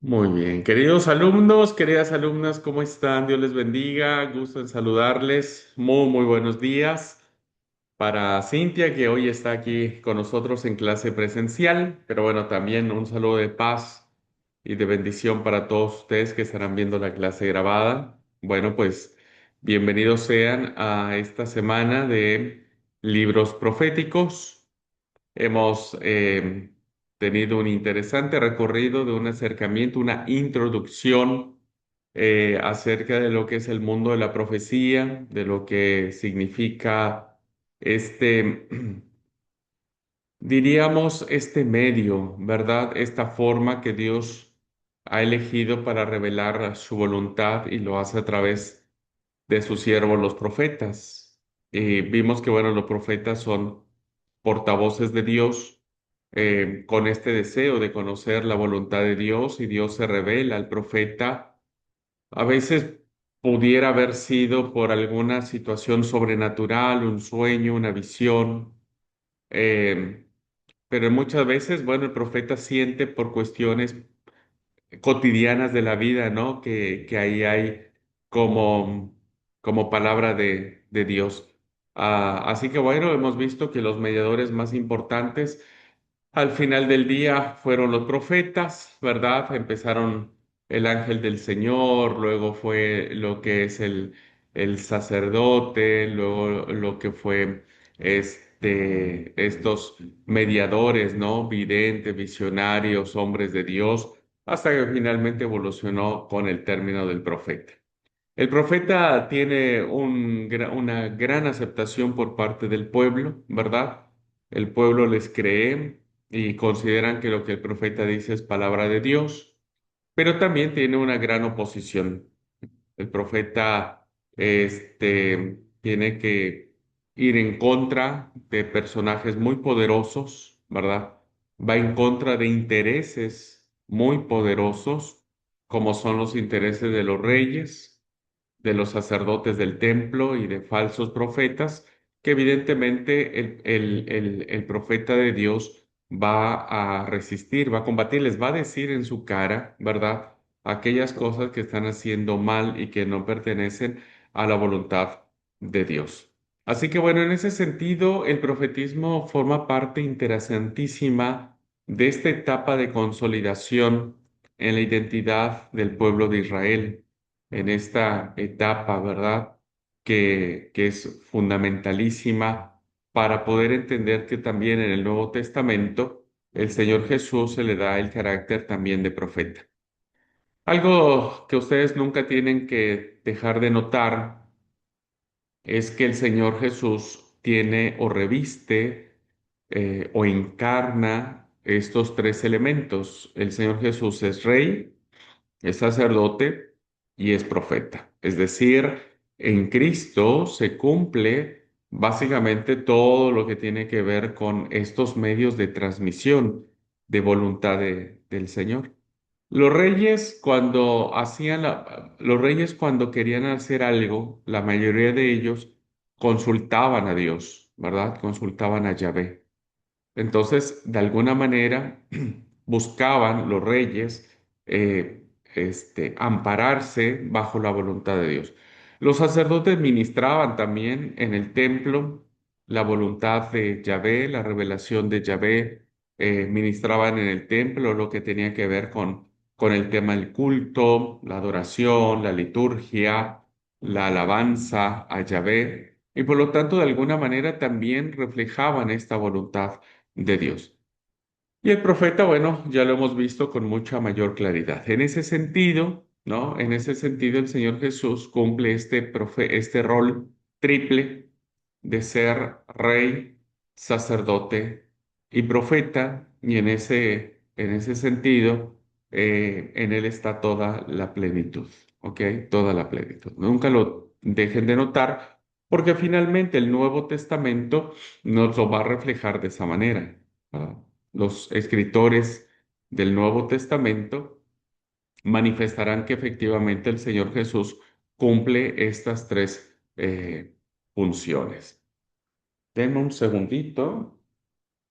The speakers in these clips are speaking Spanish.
Muy bien, queridos alumnos, queridas alumnas, ¿cómo están? Dios les bendiga, gusto en saludarles. Muy buenos días para Cintia, que hoy está aquí con nosotros en clase presencial, pero bueno, también un saludo de paz y de bendición para todos ustedes que estarán viendo la clase grabada. Bueno, pues bienvenidos sean a esta semana de libros proféticos. Hemos tenido un interesante recorrido de un acercamiento, una introducción acerca de lo que es el mundo de la profecía, de lo que significa este, diríamos, este medio, ¿verdad? Esta forma que Dios ha elegido para revelar su voluntad y lo hace a través de sus siervos los profetas. Vimos que, bueno, los profetas son portavoces de Dios con este deseo de conocer la voluntad de Dios y Dios se revela al profeta. A veces pudiera haber sido por alguna situación sobrenatural, un sueño, una visión, eh, pero muchas veces, bueno, el profeta siente por cuestiones cotidianas de la vida, ¿no? Que ahí hay como, como palabra de Dios. Así que bueno, hemos visto que los mediadores más importantes al final del día fueron los profetas, ¿verdad? Empezaron el ángel del Señor, luego fue lo que es el sacerdote, luego lo que fue estos mediadores, ¿no? Videntes, visionarios, hombres de Dios, hasta que finalmente evolucionó con el término del profeta. El profeta tiene una gran aceptación por parte del pueblo, ¿verdad? El pueblo les cree y consideran que lo que el profeta dice es palabra de Dios, pero también tiene una gran oposición. El profeta tiene que ir en contra de personajes muy poderosos, ¿verdad? Va en contra de intereses muy poderosos, como son los intereses de los reyes, de los sacerdotes del templo y de falsos profetas, que evidentemente el profeta de Dios va a resistir, va a combatir, les va a decir en su cara, ¿verdad? Aquellas cosas que están haciendo mal y que no pertenecen a la voluntad de Dios. Así que bueno, en ese sentido, el profetismo forma parte interesantísima de esta etapa de consolidación en la identidad del pueblo de Israel en esta etapa, ¿verdad? Que es fundamentalísima para poder entender que también en el Nuevo Testamento el Señor Jesús se le da el carácter también de profeta. Algo que ustedes nunca tienen que dejar de notar es que el Señor Jesús tiene o reviste o encarna estos tres elementos. El Señor Jesús es rey, es sacerdote y es profeta. Es decir, en Cristo se cumple básicamente todo lo que tiene que ver con estos medios de transmisión de voluntad del Señor. Los reyes cuando querían hacer algo, la mayoría de ellos consultaban a Dios, ¿verdad? Consultaban a Yahvé. Entonces, de alguna manera, buscaban los reyes ampararse bajo la voluntad de Dios. Los sacerdotes ministraban también en el templo la voluntad de Yahvé, la revelación de Yahvé, ministraban en el templo lo que tenía que ver con el tema del culto, la adoración, la liturgia, la alabanza a Yahvé, y por lo tanto, de alguna manera también reflejaban esta voluntad de Dios. Y el profeta, bueno, ya lo hemos visto con mucha mayor claridad. En ese sentido, ¿no? En ese sentido, el Señor Jesús cumple este rol triple de ser rey, sacerdote y profeta, y en ese sentido, en él está toda la plenitud, ¿ok? Toda la plenitud. Nunca lo dejen de notar, porque finalmente el Nuevo Testamento nos lo va a reflejar de esa manera. ¿Verdad? Los escritores del Nuevo Testamento manifestarán que efectivamente el Señor Jesús cumple estas tres funciones. Denme un segundito.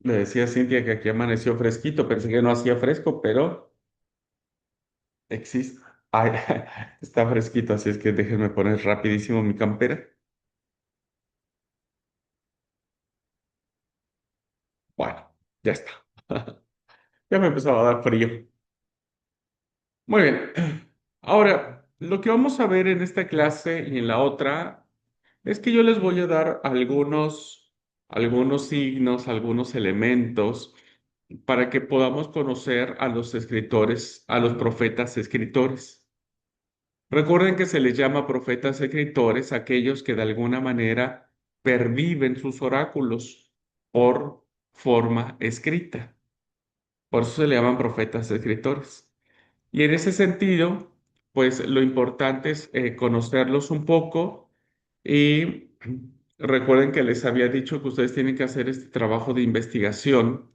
Le decía a Cintia que aquí amaneció fresquito. Pensé que no hacía fresco, pero Existe. Ay, está fresquito, así es que déjenme poner rapidísimo mi campera. Bueno, ya está. Ya me empezaba a dar frío. Muy bien. Ahora, lo que vamos a ver en esta clase y en la otra es que yo les voy a dar algunos signos, algunos elementos para que podamos conocer a los escritores, a los profetas escritores. Recuerden que se les llama profetas escritores a aquellos que de alguna manera perviven sus oráculos por forma escrita. Por eso se le llaman profetas escritores. Y en ese sentido, pues lo importante es conocerlos un poco y recuerden que les había dicho que ustedes tienen que hacer este trabajo de investigación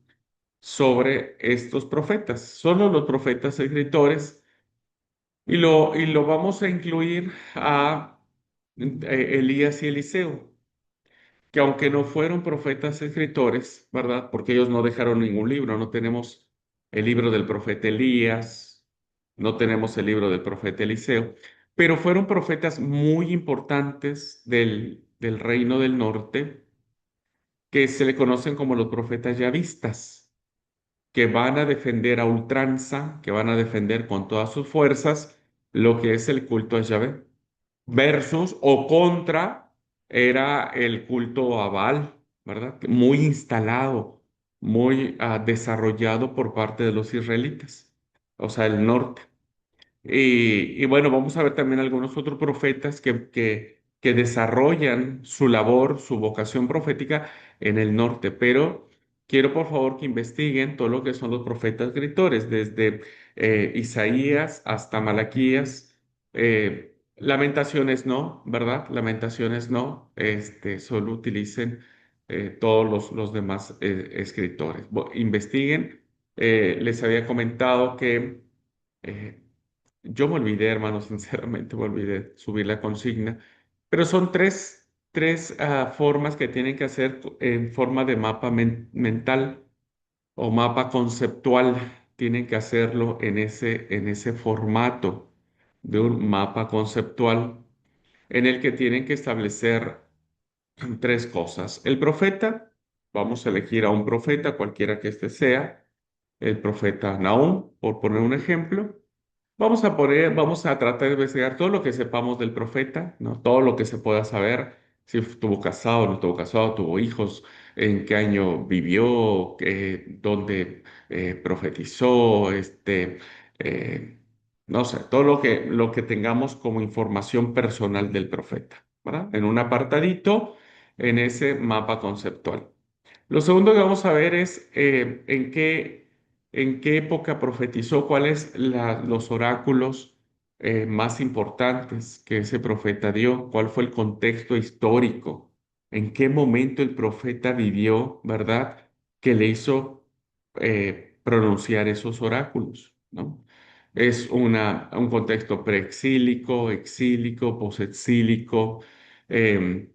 sobre estos profetas. Solo los profetas escritores y lo vamos a incluir a Elías y Eliseo, que aunque no fueron profetas escritores, ¿verdad? Porque ellos no dejaron ningún libro, no tenemos el libro del profeta Elías, no tenemos el libro del profeta Eliseo, pero fueron profetas muy importantes del reino del norte, que se le conocen como los profetas yavistas, que van a defender a ultranza, que van a defender con todas sus fuerzas lo que es el culto a Yahvé versus o contra era el culto a Baal, ¿verdad? Muy instalado, muy desarrollado por parte de los israelitas, o sea, el norte. Y bueno, vamos a ver también algunos otros profetas que desarrollan su labor, su vocación profética en el norte, pero quiero por favor que investiguen todo lo que son los profetas escritores, desde Isaías hasta Malaquías. Lamentaciones no, ¿verdad? Lamentaciones no, solo utilicen todos los demás escritores. Investiguen. Les había comentado que... eh, yo me olvidé, hermano, sinceramente me olvidé subir la consigna, pero son tres formas que tienen que hacer en forma de mapa mental o mapa conceptual. Tienen que hacerlo en ese formato de un mapa conceptual en el que tienen que establecer tres cosas. El profeta, vamos a elegir a un profeta, cualquiera que este sea, el profeta Nahum, por poner un ejemplo. Vamos a tratar de investigar todo lo que sepamos del profeta, ¿no? Todo lo que se pueda saber, si estuvo casado, no estuvo casado, tuvo hijos, en qué año vivió, dónde profetizó, eh, no sé, todo lo que tengamos como información personal del profeta, ¿verdad? En un apartadito, en ese mapa conceptual. Lo segundo que vamos a ver es en qué época profetizó, cuáles los oráculos más importantes que ese profeta dio, cuál fue el contexto histórico, en qué momento el profeta vivió, ¿verdad? Que le hizo pronunciar esos oráculos, ¿no? Es un contexto preexílico, exílico, posexílico. em,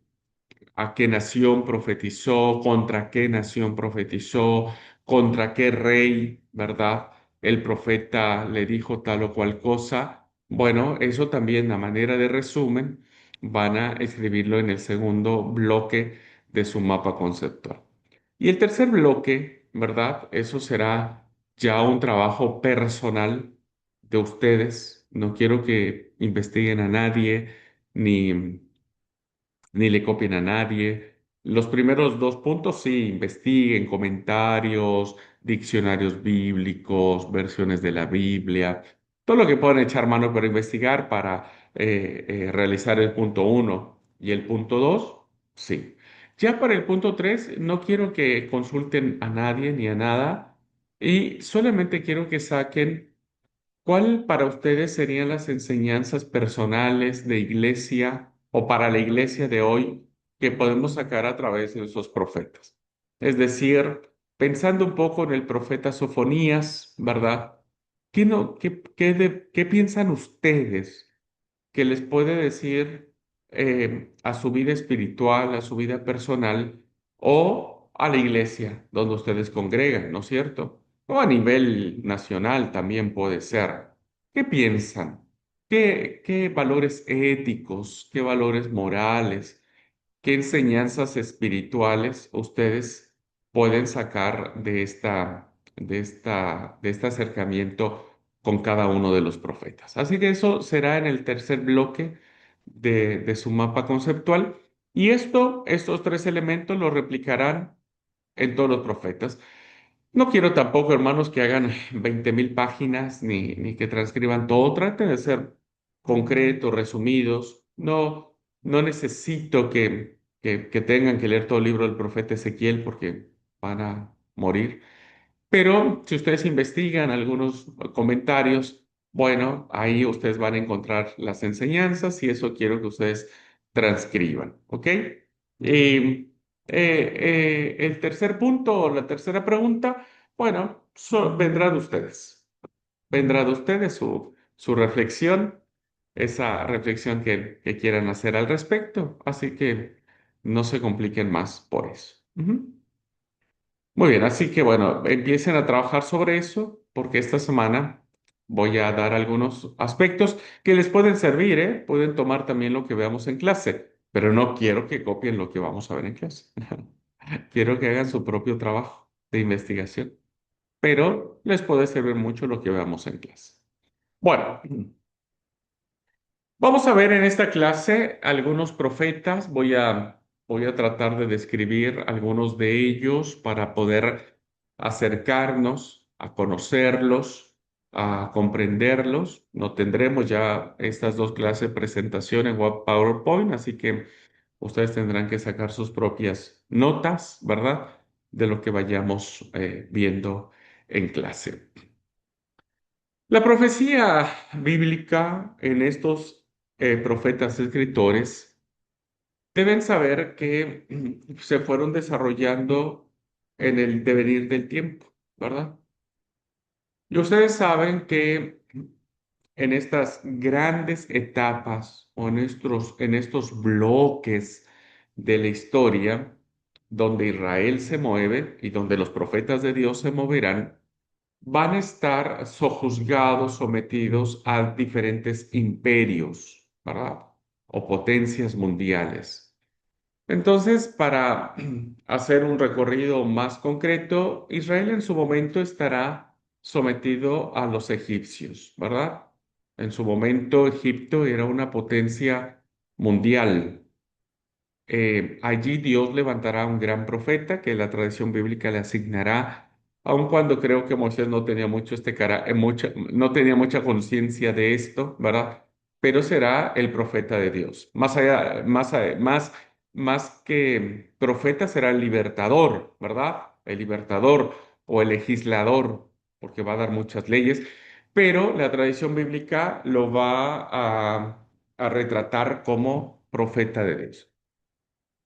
¿A qué nación profetizó? ¿Contra qué nación profetizó? ¿Contra qué rey, verdad? El profeta le dijo tal o cual cosa. Bueno, eso también a manera de resumen van a escribirlo en el segundo bloque de su mapa conceptual. Y el tercer bloque, ¿verdad? Eso será ya un trabajo personal de ustedes. No quiero que investiguen a nadie ni le copien a nadie. Los primeros dos puntos sí, investiguen comentarios, diccionarios bíblicos, versiones de la Biblia, todo lo que puedan echar mano para investigar para realizar el punto uno y el punto dos, sí. Ya para el punto tres, no quiero que consulten a nadie ni a nada y solamente quiero que saquen. ¿Cuál para ustedes serían las enseñanzas personales de iglesia o para la iglesia de hoy que podemos sacar a través de esos profetas? Es decir, pensando un poco en el profeta Sofonías, ¿verdad? ¿Qué piensan ustedes que les puede decir a su vida espiritual, a su vida personal o a la iglesia donde ustedes congregan, ¿no es cierto? O a nivel nacional también puede ser. ¿Qué piensan? ¿Qué valores éticos, qué valores morales, qué enseñanzas espirituales ustedes pueden sacar de este acercamiento con cada uno de los profetas? Así que eso será en el tercer bloque de su mapa conceptual. Y estos tres elementos los replicarán en todos los profetas. No quiero tampoco, hermanos, que hagan 20.000 páginas ni que transcriban todo. Traten de ser concretos, resumidos. No necesito que tengan que leer todo el libro del profeta Ezequiel porque van a morir. Pero si ustedes investigan algunos comentarios, bueno, ahí ustedes van a encontrar las enseñanzas y eso quiero que ustedes transcriban, ¿ok? El tercer punto o la tercera pregunta, bueno, vendrá de ustedes. Vendrá de ustedes su reflexión, esa reflexión que quieran hacer al respecto. Así que no se compliquen más por eso. Ujú. Muy bien, así que bueno, empiecen a trabajar sobre eso porque esta semana voy a dar algunos aspectos que les pueden servir, ¿eh? Pueden tomar también lo que veamos en clase, pero no quiero que copien lo que vamos a ver en clase. Quiero que hagan su propio trabajo de investigación, pero les puede servir mucho lo que veamos en clase. Bueno, vamos a ver en esta clase algunos profetas. Voy a tratar de describir algunos de ellos para poder acercarnos a conocerlos, a comprenderlos. No tendremos ya estas dos clases de presentación en PowerPoint, así que ustedes tendrán que sacar sus propias notas, ¿verdad? De lo que vayamos viendo en clase. La profecía bíblica en estos profetas escritores deben saber que se fueron desarrollando en el devenir del tiempo, ¿verdad? Y ustedes saben que en estas grandes etapas o en estos bloques de la historia, donde Israel se mueve y donde los profetas de Dios se moverán, van a estar sojuzgados, sometidos a diferentes imperios, ¿verdad? O potencias mundiales. Entonces, para hacer un recorrido más concreto, Israel en su momento estará sometido a los egipcios, ¿verdad? En su momento, Egipto era una potencia mundial. Allí Dios levantará un gran profeta que la tradición bíblica le asignará, aun cuando creo que Moisés no tenía mucho no tenía mucha conciencia de esto, ¿verdad? Pero será el profeta de Dios. Más que profeta será el libertador, ¿verdad? El libertador o el legislador, porque va a dar muchas leyes, pero la tradición bíblica lo va a retratar como profeta de Dios.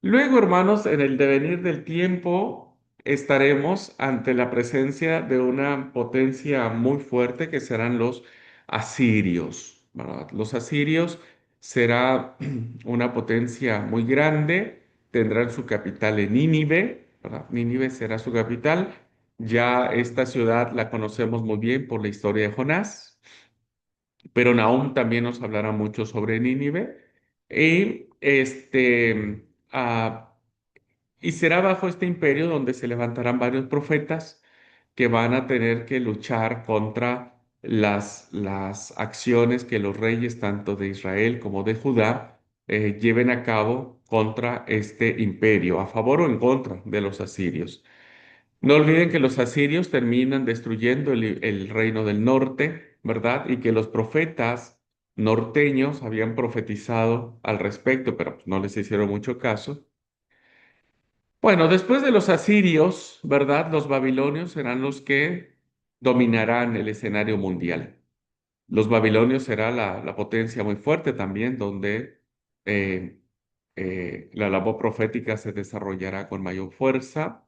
Luego, hermanos, en el devenir del tiempo estaremos ante la presencia de una potencia muy fuerte que serán los asirios, ¿verdad? Los asirios será una potencia muy grande, tendrán su capital en Nínive, ¿verdad? Nínive será su capital. Ya esta ciudad la conocemos muy bien por la historia de Jonás, pero Nahum también nos hablará mucho sobre Nínive. Y y será bajo este imperio donde se levantarán varios profetas que van a tener que luchar contra las acciones que los reyes, tanto de Israel como de Judá, lleven a cabo contra este imperio, a favor o en contra de los asirios. No olviden que los asirios terminan destruyendo el reino del norte, ¿verdad? Y que los profetas norteños habían profetizado al respecto, pero pues, no les hicieron mucho caso. Bueno, después de los asirios, ¿verdad? Los babilonios serán los que dominarán el escenario mundial. Los babilonios será la potencia muy fuerte también, donde eh, la labor profética se desarrollará con mayor fuerza.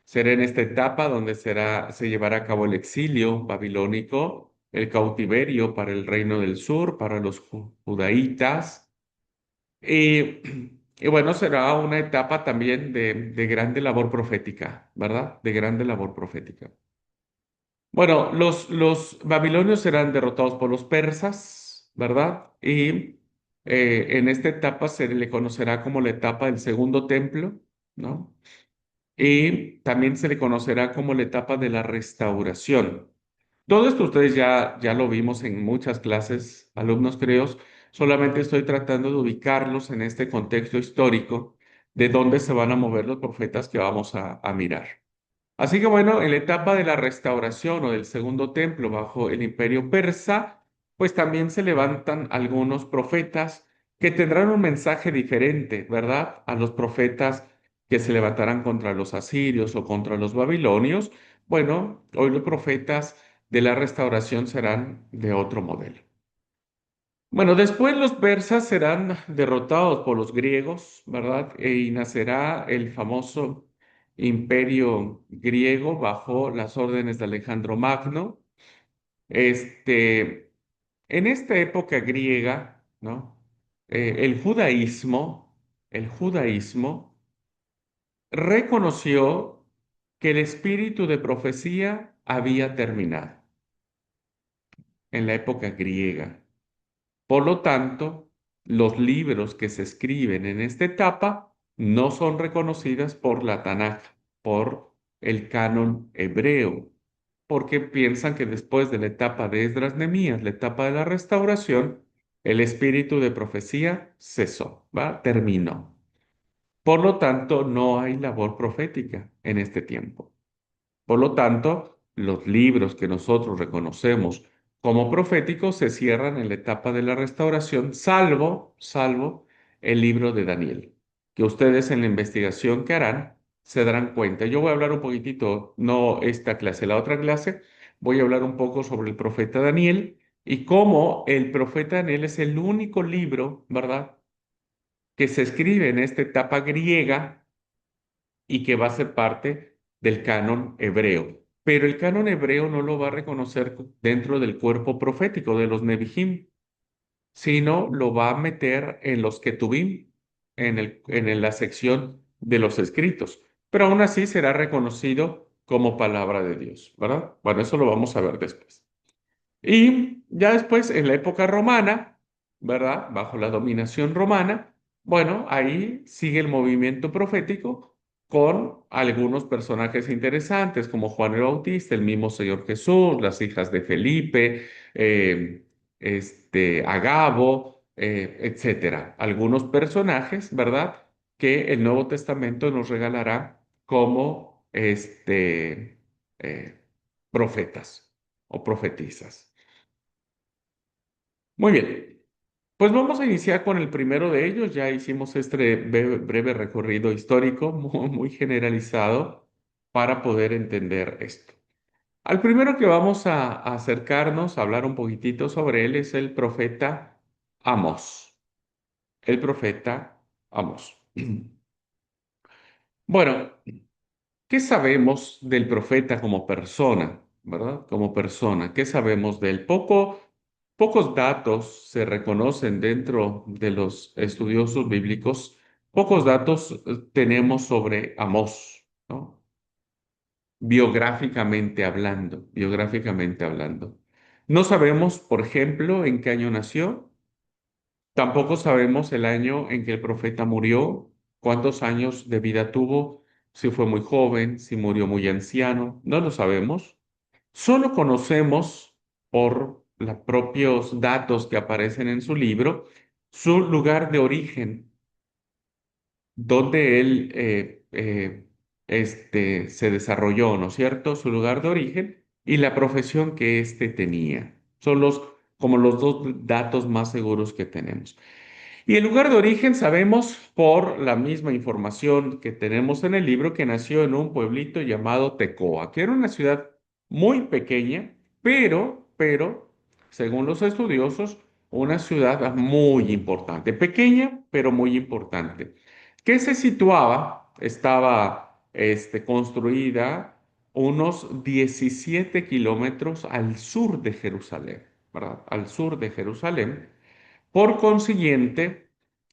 Será en esta etapa donde se llevará a cabo el exilio babilónico, el cautiverio para el reino del sur, para los judaítas. Y, y bueno, será una etapa también de grande labor profética, ¿verdad? De grande labor profética. Bueno, los babilonios serán derrotados por los persas, ¿verdad? Y en esta etapa se le conocerá como la etapa del segundo templo, ¿no? Y también se le conocerá como la etapa de la restauración. Todo esto ustedes ya lo vimos en muchas clases, alumnos creos, solamente estoy tratando de ubicarlos en este contexto histórico de dónde se van a mover los profetas que vamos a mirar. Así que bueno, en la etapa de la restauración o del segundo templo bajo el imperio persa, pues también se levantan algunos profetas que tendrán un mensaje diferente, ¿verdad? A los profetas que se levantarán contra los asirios o contra los babilonios. Bueno, hoy los profetas de la restauración serán de otro modelo. Bueno, después los persas serán derrotados por los griegos, ¿verdad? Y nacerá el famoso imperio griego bajo las órdenes de Alejandro Magno. Este, en esta época griega, ¿no? El judaísmo reconoció que el espíritu de profecía había terminado en la época griega. Por lo tanto, los libros que se escriben en esta etapa no son reconocidas por la Tanaj, por el canon hebreo, porque piensan que después de la etapa de Esdras Nehemías, la etapa de la restauración, el espíritu de profecía cesó, ¿va? Terminó. Por lo tanto, no hay labor profética en este tiempo. Por lo tanto, los libros que nosotros reconocemos como proféticos se cierran en la etapa de la restauración, salvo el libro de Daniel, que ustedes en la investigación que harán se darán cuenta. Yo voy a hablar un poquitito, no esta clase, la otra clase, voy a hablar un poco sobre el profeta Daniel y cómo el profeta Daniel es el único libro, ¿verdad?, que se escribe en esta etapa griega y que va a ser parte del canon hebreo. Pero el canon hebreo no lo va a reconocer dentro del cuerpo profético de los Nevi'im, sino lo va a meter en los Ketubim, la sección de los escritos. Pero aún así será reconocido como palabra de Dios, ¿verdad? Bueno, eso lo vamos a ver después. Y ya después, en la época romana, ¿verdad? Bajo la dominación romana, bueno, ahí sigue el movimiento profético con algunos personajes interesantes como Juan el Bautista, el mismo Señor Jesús, las hijas de Felipe, Agabo, etcétera. Algunos personajes, ¿verdad? Que el Nuevo Testamento nos regalará como profetas o profetizas. Muy bien, pues vamos a iniciar con el primero de ellos. Ya hicimos este breve recorrido histórico muy generalizado para poder entender esto. Al primero que vamos a acercarnos, a hablar un poquitito sobre él, es el profeta Amós. El profeta Amós. Bueno, ¿qué sabemos del profeta como persona, verdad? Como persona, ¿qué sabemos de él? Pocos datos se reconocen dentro de los estudiosos bíblicos, pocos datos tenemos sobre Amós, ¿no? Biográficamente hablando. No sabemos, por ejemplo, en qué año nació, tampoco sabemos el año en que el profeta murió, cuántos años de vida tuvo, si fue muy joven, si murió muy anciano, no lo sabemos. Solo conocemos por los propios datos que aparecen en su libro su lugar de origen, donde él se desarrolló, ¿no es cierto? Su lugar de origen y la profesión que éste tenía. Son como los dos datos más seguros que tenemos. Y el lugar de origen sabemos por la misma información que tenemos en el libro que nació en un pueblito llamado Tecoa, que era una ciudad muy pequeña, según los estudiosos, una ciudad muy importante, pequeña, pero muy importante, que se situaba, estaba construida unos 17 kilómetros al sur de Jerusalén, ¿verdad? Al sur de Jerusalén. Por consiguiente,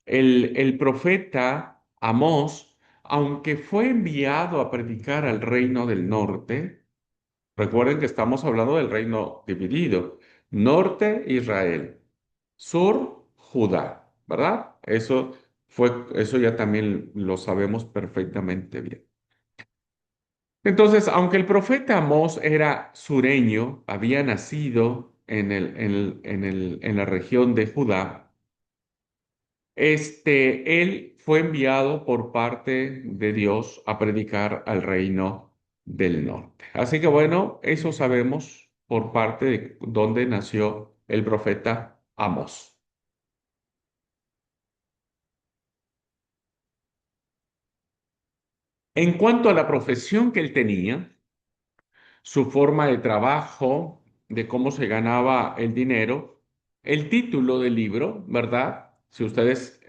el profeta Amós, aunque fue enviado a predicar al reino del norte, Recuerden que estamos hablando del reino dividido. Norte, Israel. Sur, Judá, ¿verdad? Eso ya también lo sabemos perfectamente bien. Entonces, aunque el profeta Amós era sureño, había nacido en la región de Judá, él fue enviado por parte de Dios a predicar al reino del norte. Así que bueno, eso sabemos por parte de dónde nació el profeta Amós. En cuanto a la profesión que él tenía, su forma de trabajo, de cómo se ganaba el dinero, el título del libro, ¿verdad? Si ustedes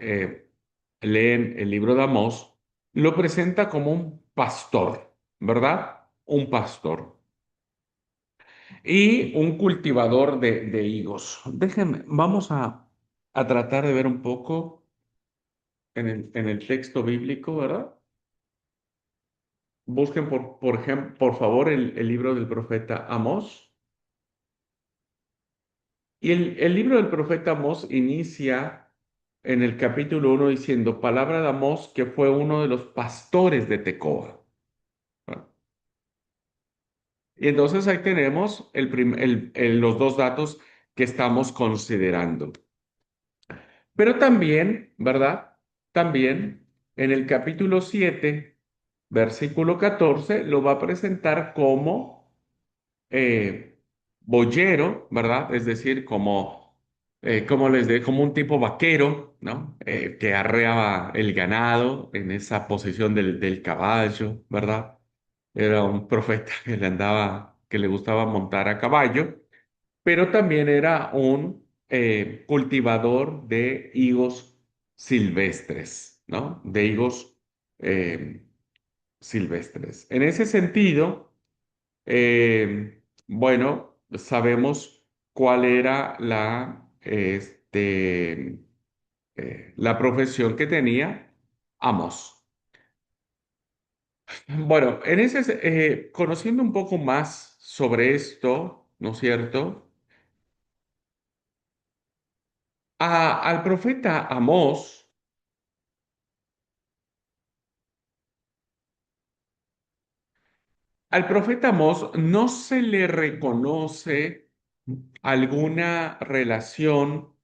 leen el libro de Amós, lo presenta como un pastor, ¿verdad? Un pastor y un cultivador de higos. Déjenme, a tratar de ver un poco en el texto bíblico, ¿verdad? Busquen, por ejemplo, por favor, el libro del profeta Amós. Y el libro del profeta Amós inicia en el capítulo 1 diciendo, palabra de Amós, que fue uno de los pastores de Tecoa. ¿No? Y entonces ahí tenemos los dos datos que estamos considerando. Pero también, ¿verdad? También en el capítulo 7 versículo 14 lo va a presentar como eh, boyero, ¿verdad? Es decir, como un tipo vaquero, ¿no? Que arreaba el ganado en esa posición del caballo, ¿verdad? Era un profeta que le gustaba montar a caballo, pero también era un cultivador de higos silvestres, ¿no? De higos eh, silvestres. En ese sentido, bueno, sabemos cuál era la profesión que tenía Amos. Bueno, conociendo un poco más sobre esto, ¿no es cierto? Al profeta Amós, al profeta Amós no se le reconoce alguna relación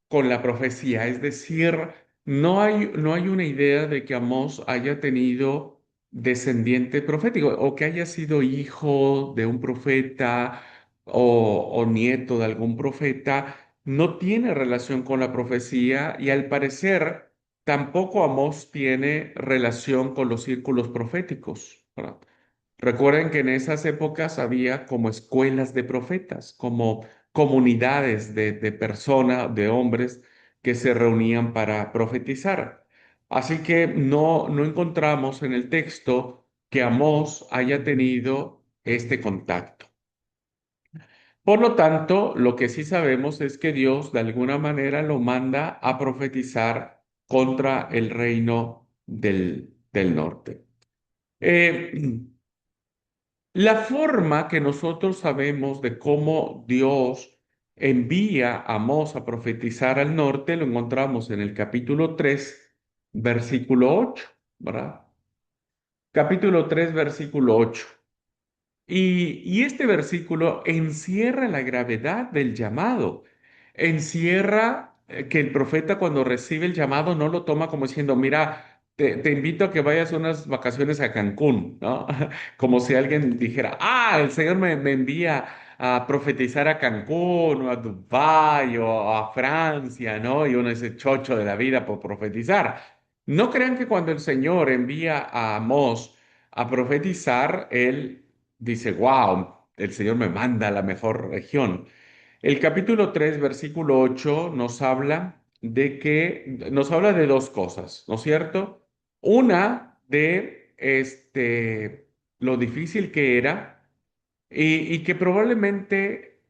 con la profecía, es decir, no hay una idea de que Amós haya tenido descendiente profético o que haya sido hijo de un profeta o nieto de algún profeta, no tiene relación con la profecía y al parecer tampoco Amós tiene relación con los círculos proféticos, ¿verdad? Recuerden que en esas épocas había como escuelas de profetas, como comunidades de personas, de hombres que se reunían para profetizar. Así que no encontramos en el texto que Amós haya tenido este contacto. Por lo tanto, lo que sí sabemos es que Dios de alguna manera lo manda a profetizar contra el reino del norte. Eh, La forma que nosotros sabemos de cómo Dios envía a Amós a profetizar al norte lo encontramos en el capítulo 3, versículo 8, ¿verdad? Capítulo 3, versículo 8. Y este versículo encierra la gravedad del llamado, encierra que el profeta cuando recibe el llamado no lo toma como diciendo, mira, te invito a que vayas unas vacaciones a Cancún, ¿no? Como si alguien dijera, el Señor me envía a profetizar a Cancún o a Dubái o a Francia, ¿no? Y uno es el chocho de la vida por profetizar. No crean que cuando el Señor envía a Amós a profetizar, él dice, wow, el Señor me manda a la mejor región. El capítulo 3 versículo 8 nos habla de dos cosas, ¿no es cierto? Una de lo difícil que era y que probablemente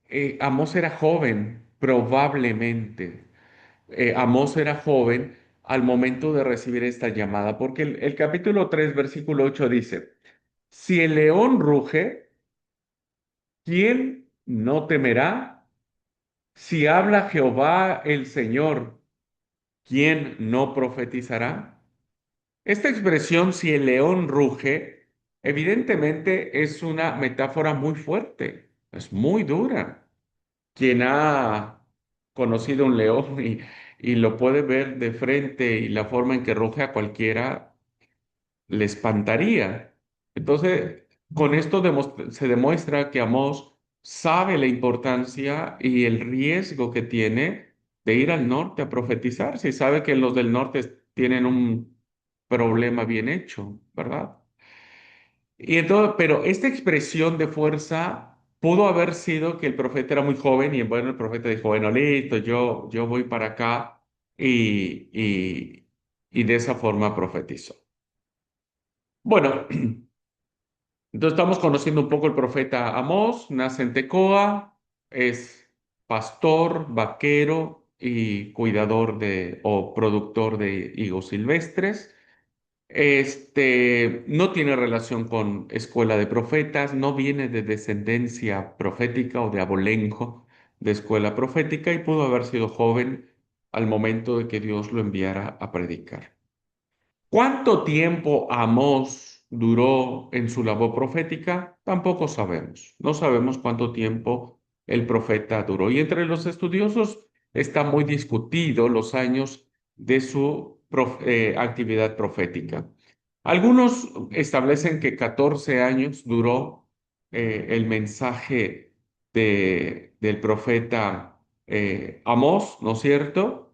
Amós era joven, probablemente. Amós era joven al momento de recibir esta llamada, porque el capítulo 3 versículo 8 dice, si el león ruge, ¿quién no temerá? Si habla Jehová el Señor, ¿quién no profetizará? Esta expresión, si el león ruge, evidentemente es una metáfora muy fuerte, es muy dura. Quien ha conocido un león y lo puede ver de frente y la forma en que ruge a cualquiera, le espantaría. Entonces, con esto se demuestra que Amós sabe la importancia y el riesgo que tiene de ir al norte a profetizar, si sabe que los del norte tienen un problema bien hecho, ¿verdad? Y entonces, pero esta expresión de fuerza pudo haber sido que el profeta era muy joven y bueno, el profeta dijo, bueno, listo, yo voy para acá y, y, y de esa forma profetizó. Bueno, entonces estamos conociendo un poco el profeta Amós, nace en Tecoa, es pastor, vaquero y cuidador o productor de higos silvestres. No tiene relación con escuela de profetas, no viene de descendencia profética o de abolengo de escuela profética y pudo haber sido joven al momento de que Dios lo enviara a predicar. ¿Cuánto tiempo Amós duró en su labor profética? Tampoco sabemos. No sabemos cuánto tiempo el profeta duró. Y entre los estudiosos está muy discutido los años de su actividad profética. Algunos establecen que 14 años duró el mensaje del profeta Amós, ¿no es cierto?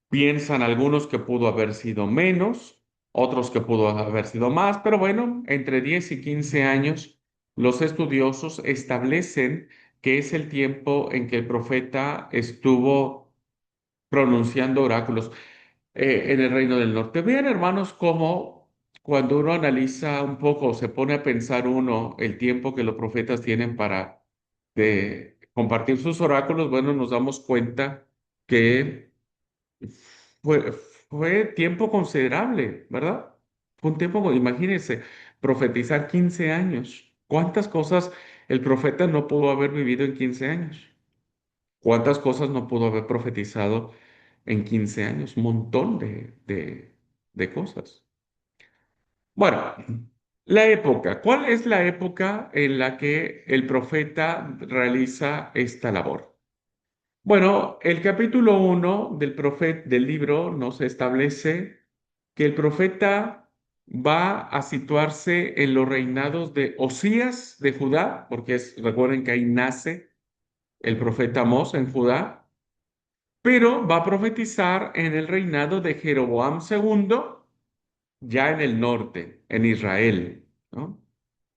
Piensan algunos que pudo haber sido menos, otros que pudo haber sido más, pero bueno, entre 10 y 15 años, los estudiosos establecen que es el tiempo en que el profeta estuvo pronunciando oráculos en el reino del norte. Vean, hermanos, cómo cuando uno analiza un poco, se pone a pensar uno el tiempo que los profetas tienen para compartir sus oráculos, bueno, nos damos cuenta que fue, fue tiempo considerable, ¿verdad? Fue un tiempo, imagínense, profetizar 15 años. ¿Cuántas cosas el profeta no pudo haber vivido en 15 años? ¿Cuántas cosas no pudo haber profetizado en 15 años? Un montón de cosas. Bueno, la época. ¿Cuál es la época en la que el profeta realiza esta labor? Bueno, el capítulo 1 del libro nos establece que el profeta va a situarse en los reinados de Osías de Judá, porque recuerden que ahí nace el profeta Amós en Judá, pero va a profetizar en el reinado de Jeroboam segundo, ya en el norte, en Israel, ¿no?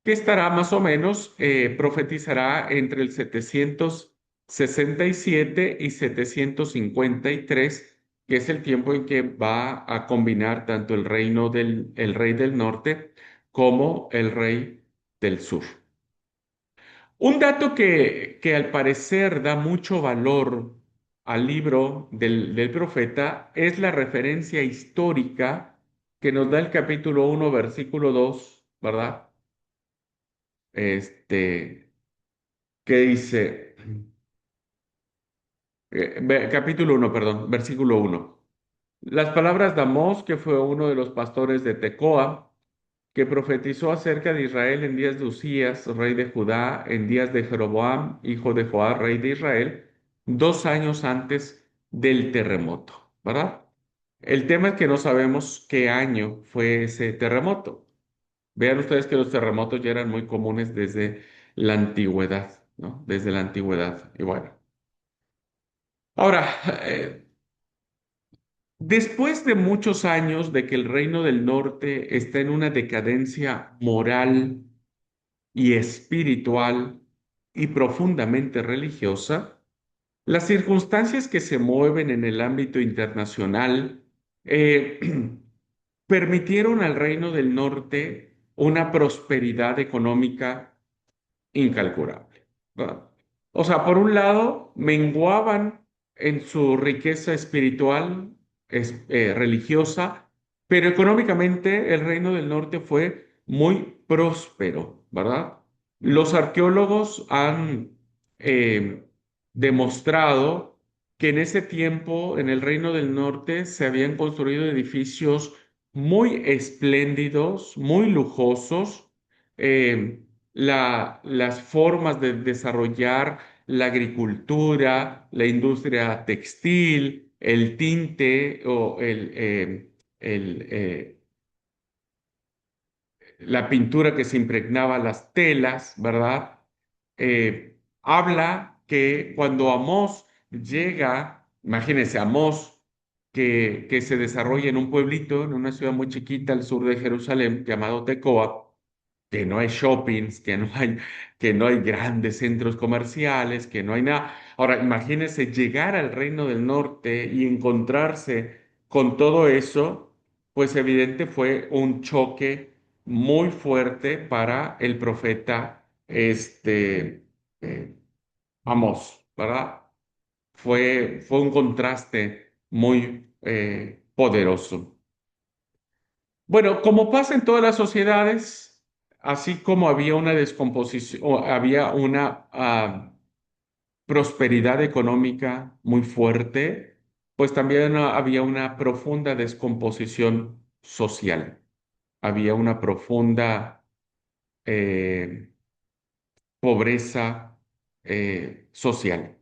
Que estará más o menos, profetizará entre el 767 y 753, que es el tiempo en que va a combinar tanto el rey del norte como el rey del sur. Un dato que al parecer da mucho valor al libro del profeta es la referencia histórica que nos da el capítulo 1, versículo 2, ¿verdad? Este, que dice, capítulo 1, perdón, versículo 1. Las palabras de Amós, que fue uno de los pastores de Tecoa, que profetizó acerca de Israel en días de Usías, rey de Judá, en días de Jeroboam, hijo de Joás, rey de Israel, 2 años antes del terremoto, ¿verdad? El tema es que no sabemos qué año fue ese terremoto. Vean ustedes que los terremotos ya eran muy comunes desde la antigüedad, ¿no? Desde la antigüedad. Y bueno. Ahora, después de muchos años de que el reino del norte está en una decadencia moral y espiritual y profundamente religiosa, las circunstancias que se mueven en el ámbito internacional eh, permitieron al reino del norte una prosperidad económica incalculable, ¿verdad? O sea, por un lado, menguaban en su riqueza espiritual, religiosa, pero económicamente el reino del norte fue muy próspero, ¿verdad? Los arqueólogos han eh, demostrado que en ese tiempo, en el Reino del Norte, se habían construido edificios muy espléndidos, muy lujosos. Las formas de desarrollar la agricultura, la industria textil, el tinte o el, la pintura que se impregnaba las telas, ¿verdad? Habla que cuando Amós llega, imagínense, Amós, que se desarrolla en un pueblito, en una ciudad muy chiquita al sur de Jerusalén, llamado Tecoa, que no hay shoppings, que no hay grandes centros comerciales, que no hay nada. Ahora, imagínense llegar al Reino del Norte y encontrarse con todo eso, pues evidente fue un choque muy fuerte para el profeta eh, Amós, ¿verdad? Fue un contraste muy poderoso. Bueno, como pasa en todas las sociedades, así como había una descomposición, o había una prosperidad económica muy fuerte, pues también había una profunda descomposición social. Había una profunda eh, pobreza social.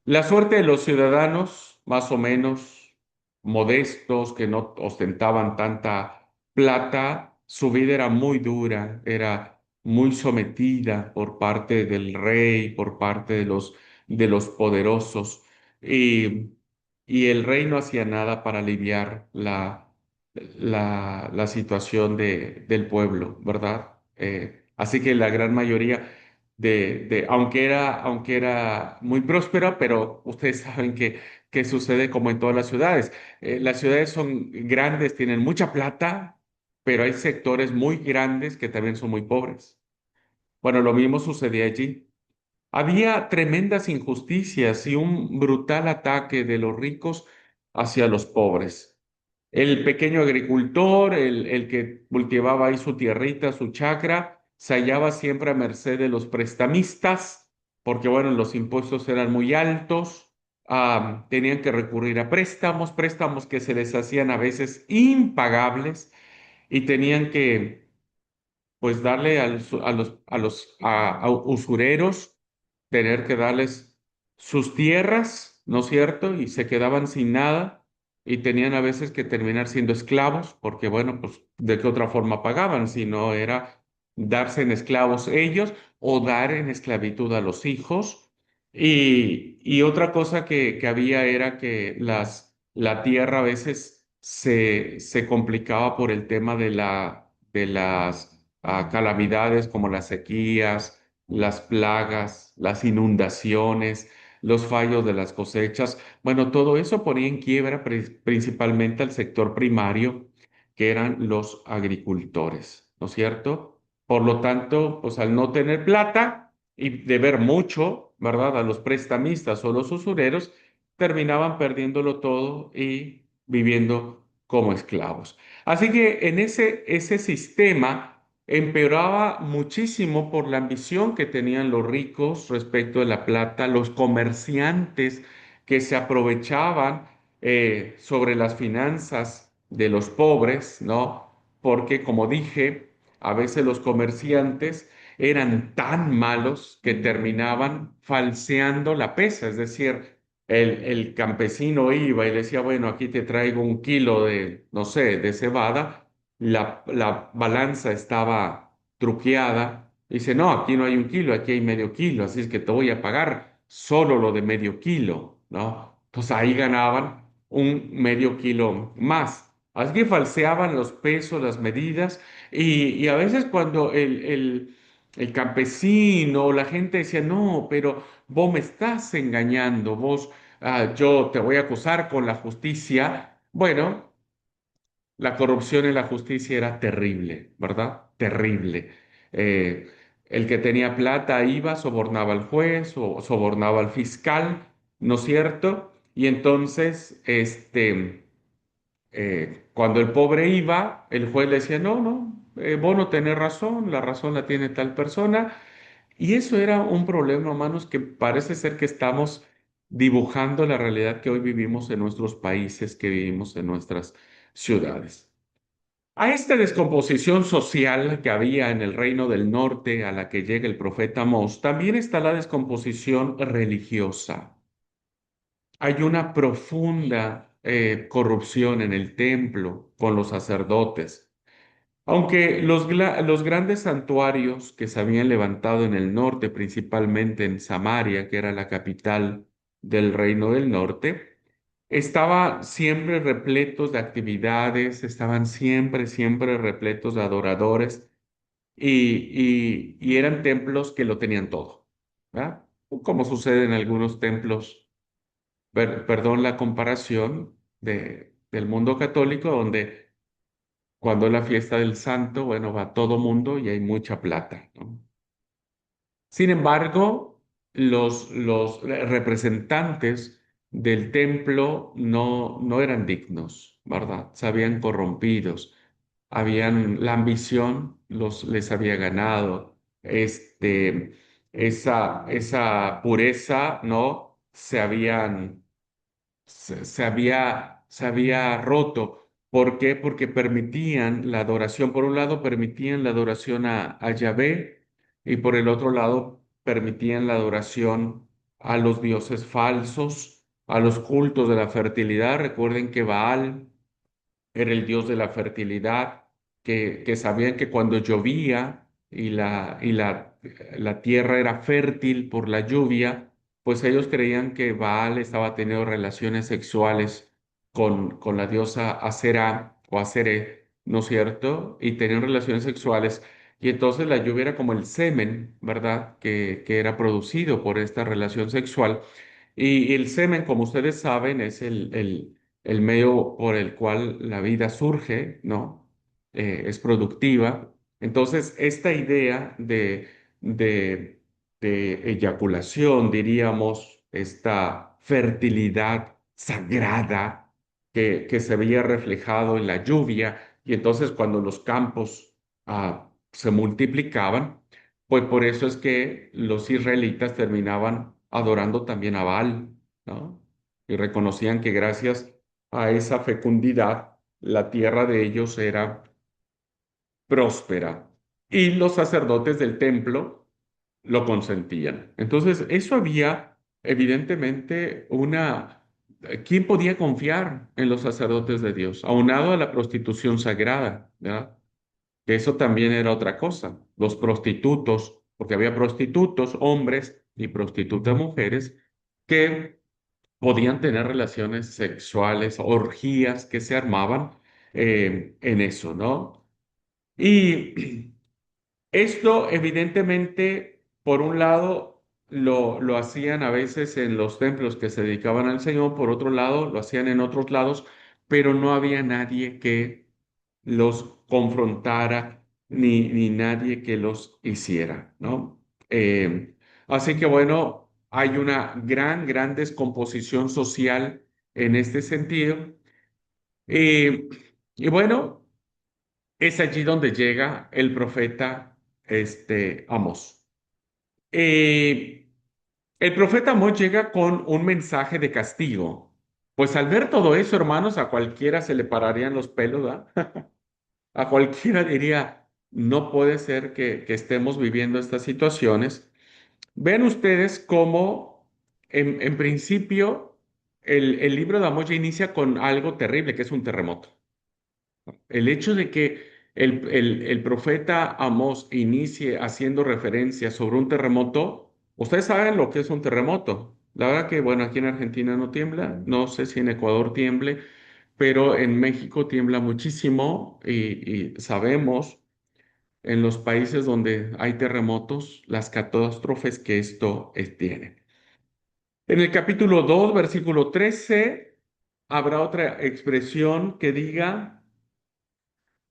La suerte de los ciudadanos, más o menos modestos, que no ostentaban tanta plata, su vida era muy dura, era muy sometida por parte del rey, por parte de los poderosos, y, y el rey no hacía nada para aliviar la situación del pueblo, ¿verdad? Así que la gran mayoría aunque era muy próspera, pero ustedes saben que sucede como en todas las ciudades. Las ciudades son grandes, tienen mucha plata, pero hay sectores muy grandes que también son muy pobres. Bueno, lo mismo sucedía allí. Había tremendas injusticias y un brutal ataque de los ricos hacia los pobres. El pequeño agricultor, el que cultivaba ahí su tierrita, su chacra, se hallaba siempre a merced de los prestamistas, porque bueno, los impuestos eran muy altos, tenían que recurrir a préstamos, préstamos que se les hacían a veces impagables y tenían que pues darle a usureros, tener que darles sus tierras, ¿no es cierto? Y se quedaban sin nada y tenían a veces que terminar siendo esclavos, porque bueno, pues de qué otra forma pagaban, si no era darse en esclavos ellos o dar en esclavitud a los hijos. Y otra cosa que había era que la tierra a veces se complicaba por el tema de las calamidades como las sequías, las plagas, las inundaciones, los fallos de las cosechas. Bueno, todo eso ponía en quiebra principalmente al sector primario, que eran los agricultores, ¿no es cierto? Por lo tanto, pues al no tener plata y deber mucho, ¿verdad? A los prestamistas o los usureros, terminaban perdiéndolo todo y viviendo como esclavos. Así que en ese sistema empeoraba muchísimo por la ambición que tenían los ricos respecto de la plata, los comerciantes que se aprovechaban sobre las finanzas de los pobres, ¿no? Porque, como dije, a veces los comerciantes eran tan malos que terminaban falseando la pesa, es decir, el campesino iba y decía, bueno, aquí te traigo un kilo de, no sé, de cebada, la balanza estaba truqueada, dice, no, aquí no hay un kilo, aquí hay medio kilo, así es que te voy a pagar solo lo de medio kilo, ¿no? Entonces ahí ganaban un medio kilo más. Así que falseaban los pesos, las medidas, y a veces cuando el campesino o la gente decía, no, pero vos me estás engañando, yo te voy a acusar con la justicia. Bueno, la corrupción en la justicia era terrible, ¿verdad? Terrible. Eh, el que tenía plata iba, sobornaba al juez o sobornaba al fiscal, ¿no es cierto? Y entonces, cuando el pobre iba, el juez le decía, no, no, vos no tenés razón, la razón la tiene tal persona, Y eso era un problema, hermanos, que parece ser que estamos dibujando la realidad que hoy vivimos en nuestros países, que vivimos en nuestras ciudades. A esta descomposición social que había en el reino del norte a la que llega el profeta Amós, también está la descomposición religiosa. Hay una profunda corrupción en el templo con los sacerdotes. Aunque los grandes santuarios que se habían levantado en el norte, principalmente en Samaria, que era la capital del reino del norte, estaba siempre repletos de actividades, estaban siempre repletos de adoradores y eran templos que lo tenían todo, ¿verdad? Como sucede en algunos templos, perdón la comparación del mundo católico, donde cuando es la fiesta del santo, bueno, va todo mundo y hay mucha plata, ¿no? Sin embargo, los representantes del templo no eran dignos, ¿verdad? Se habían corrompidos, la ambición les había ganado, esa pureza, ¿no? Se había roto. ¿Por qué? Porque permitían la adoración. Por un lado, permitían la adoración a Yahvé y por el otro lado, permitían la adoración a los dioses falsos, a los cultos de la fertilidad. Recuerden que Baal era el dios de la fertilidad, que sabían que cuando llovía la tierra era fértil por la lluvia, pues ellos creían que Baal estaba teniendo relaciones sexuales con la diosa Asera o Asere, ¿no es cierto? Y tenían relaciones sexuales. Y entonces la lluvia era como el semen, ¿verdad? Que era producido por esta relación sexual. Y el semen, como ustedes saben, es el medio por el cual la vida surge, ¿no? Es productiva. Entonces, esta idea de, de eyaculación, diríamos, esta fertilidad sagrada que se veía reflejado en la lluvia, y entonces cuando los campos se multiplicaban, pues por eso es que los israelitas terminaban adorando también a Baal, ¿no? Y reconocían que gracias a esa fecundidad, la tierra de ellos era próspera y los sacerdotes del templo lo consentían. Entonces, eso había evidentemente una... ¿Quién podía confiar en los sacerdotes de Dios? Aunado a la prostitución sagrada, ¿verdad? Que eso también era otra cosa. Los prostitutos, porque había prostitutos hombres y prostitutas mujeres que podían tener relaciones sexuales, orgías que se armaban en eso, ¿no? Y esto evidentemente, por un lado, lo hacían a veces en los templos que se dedicaban al Señor, por otro lado, lo hacían en otros lados, pero no había nadie que los confrontara ni nadie que los hiciera, ¿no? Así que bueno, hay una gran descomposición social en este sentido. Eh, y bueno, es allí donde llega el profeta Amós. Eh, el profeta Amós llega con un mensaje de castigo. Pues al ver todo eso, hermanos, a cualquiera se le pararían los pelos, ¿verdad? A cualquiera diría, no puede ser que estemos viviendo estas situaciones. Vean ustedes cómo, en principio, el libro de Amós ya inicia con algo terrible, que es un terremoto. El hecho de que el profeta Amós inicie haciendo referencia sobre un terremoto, ustedes saben lo que es un terremoto. La verdad que, bueno, aquí en Argentina no tiembla, no sé si en Ecuador tiemble, pero en México tiembla muchísimo y sabemos en los países donde hay terremotos las catástrofes que esto tiene. En el capítulo 2 versículo 13 habrá otra expresión que diga,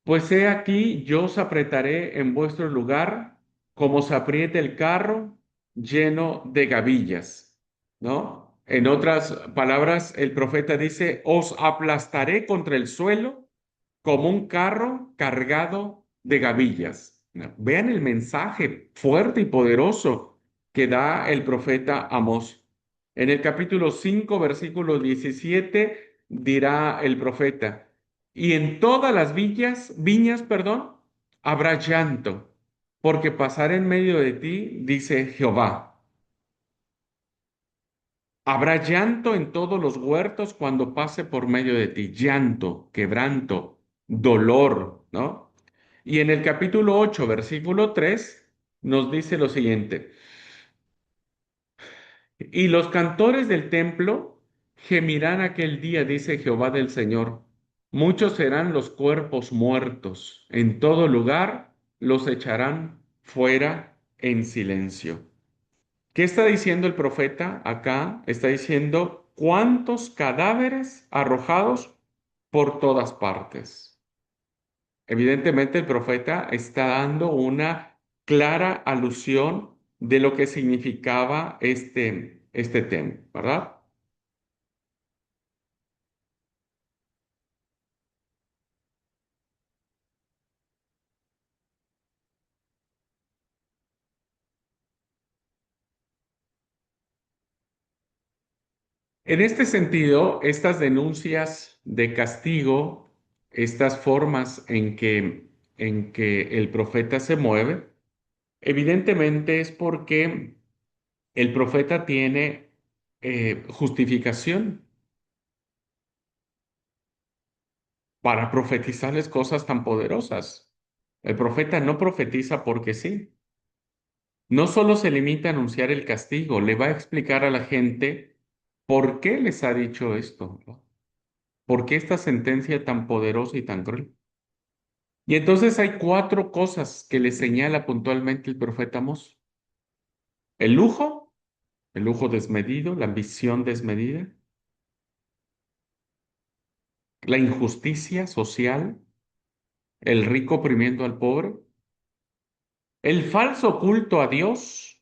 pues he aquí, yo os apretaré en vuestro lugar como se aprieta el carro lleno de gavillas, ¿no? En otras palabras, el profeta dice, os aplastaré contra el suelo como un carro cargado de gavillas. Vean el mensaje fuerte y poderoso que da el profeta Amós. En el capítulo 5, versículo 17, dirá el profeta, y en todas las viñas, perdón, habrá llanto, porque pasaré en medio de ti, dice Jehová. Habrá llanto en todos los huertos cuando pase por medio de ti, llanto, quebranto, dolor, ¿no? Y en el capítulo 8, versículo 3, nos dice lo siguiente, y los cantores del templo gemirán aquel día, dice Jehová del Señor, muchos serán los cuerpos muertos, en todo lugar los echarán fuera en silencio. ¿Qué está diciendo el profeta acá? Está diciendo cuántos cadáveres arrojados por todas partes. Evidentemente el profeta está dando una clara alusión de lo que significaba este tema, ¿verdad? En este sentido, estas denuncias de castigo, estas formas en que el profeta se mueve, evidentemente es porque el profeta tiene justificación para profetizarles cosas tan poderosas. El profeta no profetiza porque sí. No solo se limita a anunciar el castigo, le va a explicar a la gente por qué les ha dicho esto, ¿no? ¿Por qué esta sentencia tan poderosa y tan cruel? Y entonces hay cuatro cosas que le señala puntualmente el profeta Amós. El lujo, el lujo desmedido, la ambición desmedida, la injusticia social, el rico oprimiendo al pobre, el falso culto a Dios,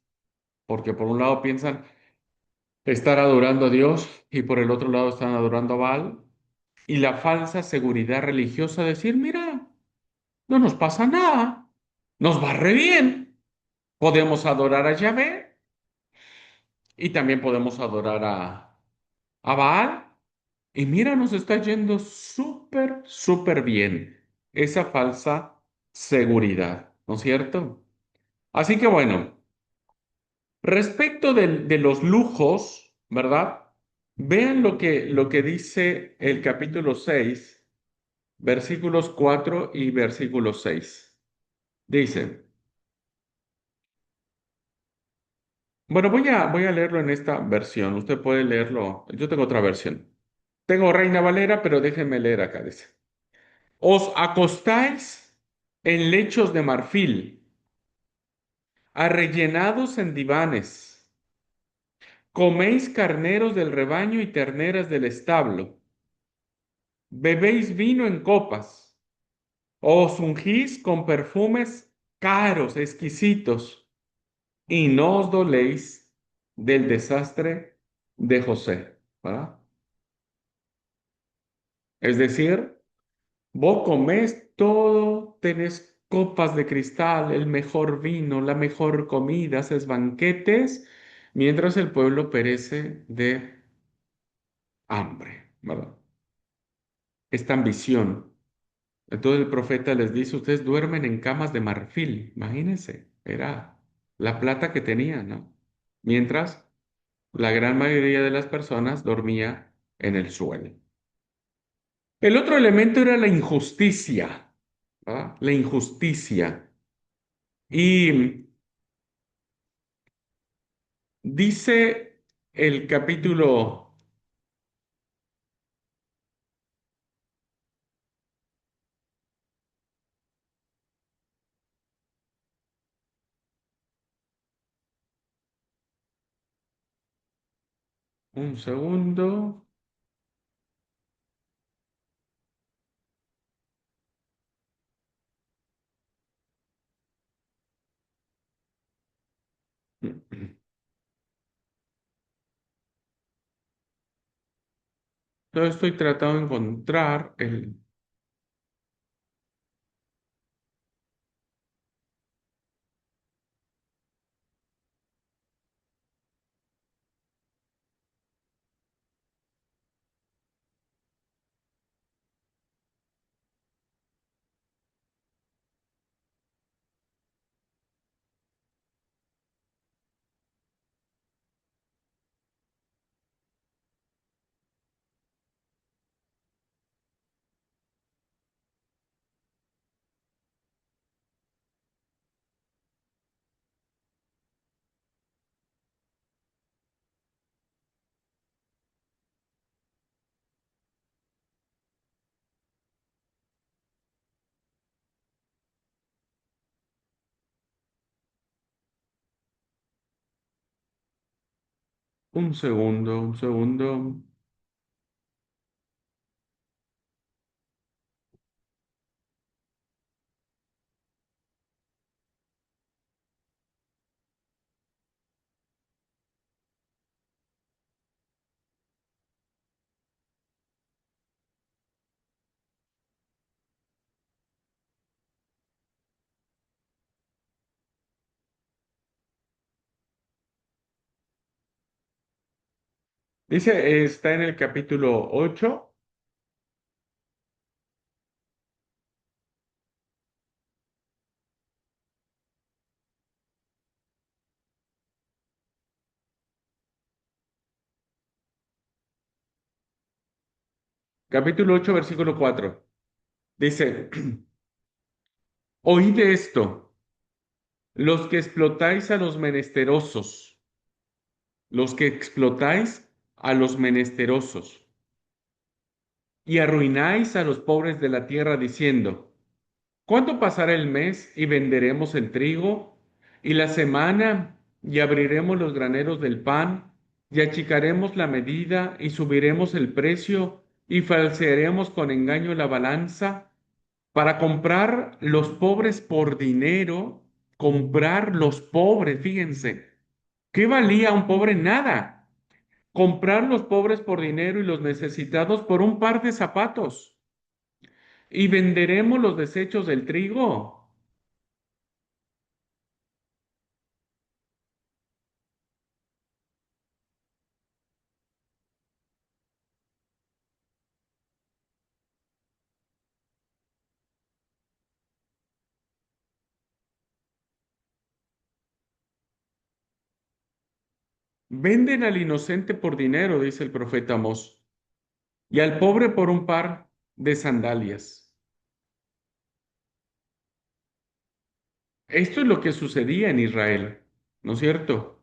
porque por un lado piensan estar adorando a Dios y por el otro lado están adorando a Baal, y la falsa seguridad religiosa, decir, mira, no nos pasa nada, nos va re bien, podemos adorar a Yahvé y también podemos adorar a Baal, y mira, nos está yendo súper, súper bien esa falsa seguridad, ¿no es cierto? Así que bueno. Respecto de los lujos, ¿verdad? Vean lo que dice el capítulo 6, versículos 4 y versículo 6. Dice, bueno, voy a leerlo en esta versión. Usted puede leerlo. Yo tengo otra versión. Tengo Reina Valera, pero déjenme leer acá. Dice, os acostáis en lechos de marfil, arrellenados en divanes, coméis carneros del rebaño y terneras del establo. Bebéis vino en copas, os ungís con perfumes caros, exquisitos, y no os doléis del desastre de José, ¿verdad? Es decir, vos comés todo, tenés copas de cristal, el mejor vino, la mejor comida, haces banquetes, mientras el pueblo perece de hambre, ¿verdad? Esta ambición. Entonces el profeta les dice, ustedes duermen en camas de marfil, imagínense, era la plata que tenían, ¿no? Mientras la gran mayoría de las personas dormía en el suelo. El otro elemento era la injusticia, ¿verdad? La injusticia. Y dice el capítulo, un segundo, yo estoy tratando de encontrar el... Un segundo, un segundo. Dice, está en el capítulo 8, capítulo 8, versículo 4. Dice, oíd esto, los que explotáis a los menesterosos, los que explotáis a los menesterosos y arruináis a los pobres de la tierra diciendo, ¿cuánto pasará el mes y venderemos el trigo? Y la semana y abriremos los graneros del pan y achicaremos la medida y subiremos el precio y falsearemos con engaño la balanza para comprar los pobres por dinero, comprar los pobres, fíjense, ¿qué valía un pobre? Nada. Comprar los pobres por dinero y los necesitados por un par de zapatos. Y venderemos los desechos del trigo. Venden al inocente por dinero, dice el profeta Amós, y al pobre por un par de sandalias. Esto es lo que sucedía en Israel, ¿no es cierto?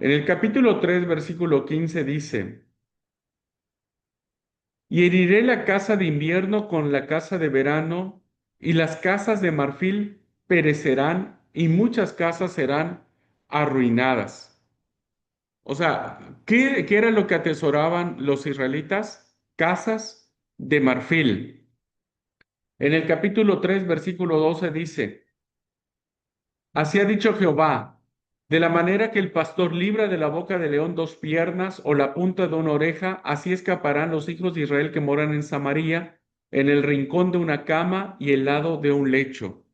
En el capítulo 3, versículo 15 dice, y heriré la casa de invierno con la casa de verano, y las casas de marfil perecerán, y muchas casas serán arruinadas. O sea, ¿qué era lo que atesoraban los israelitas? Casas de marfil. En el capítulo 3, versículo 12 dice, así ha dicho Jehová, de la manera que el pastor libra de la boca del león dos piernas o la punta de una oreja, así escaparán los hijos de Israel que moran en Samaria, en el rincón de una cama y el lado de un lecho.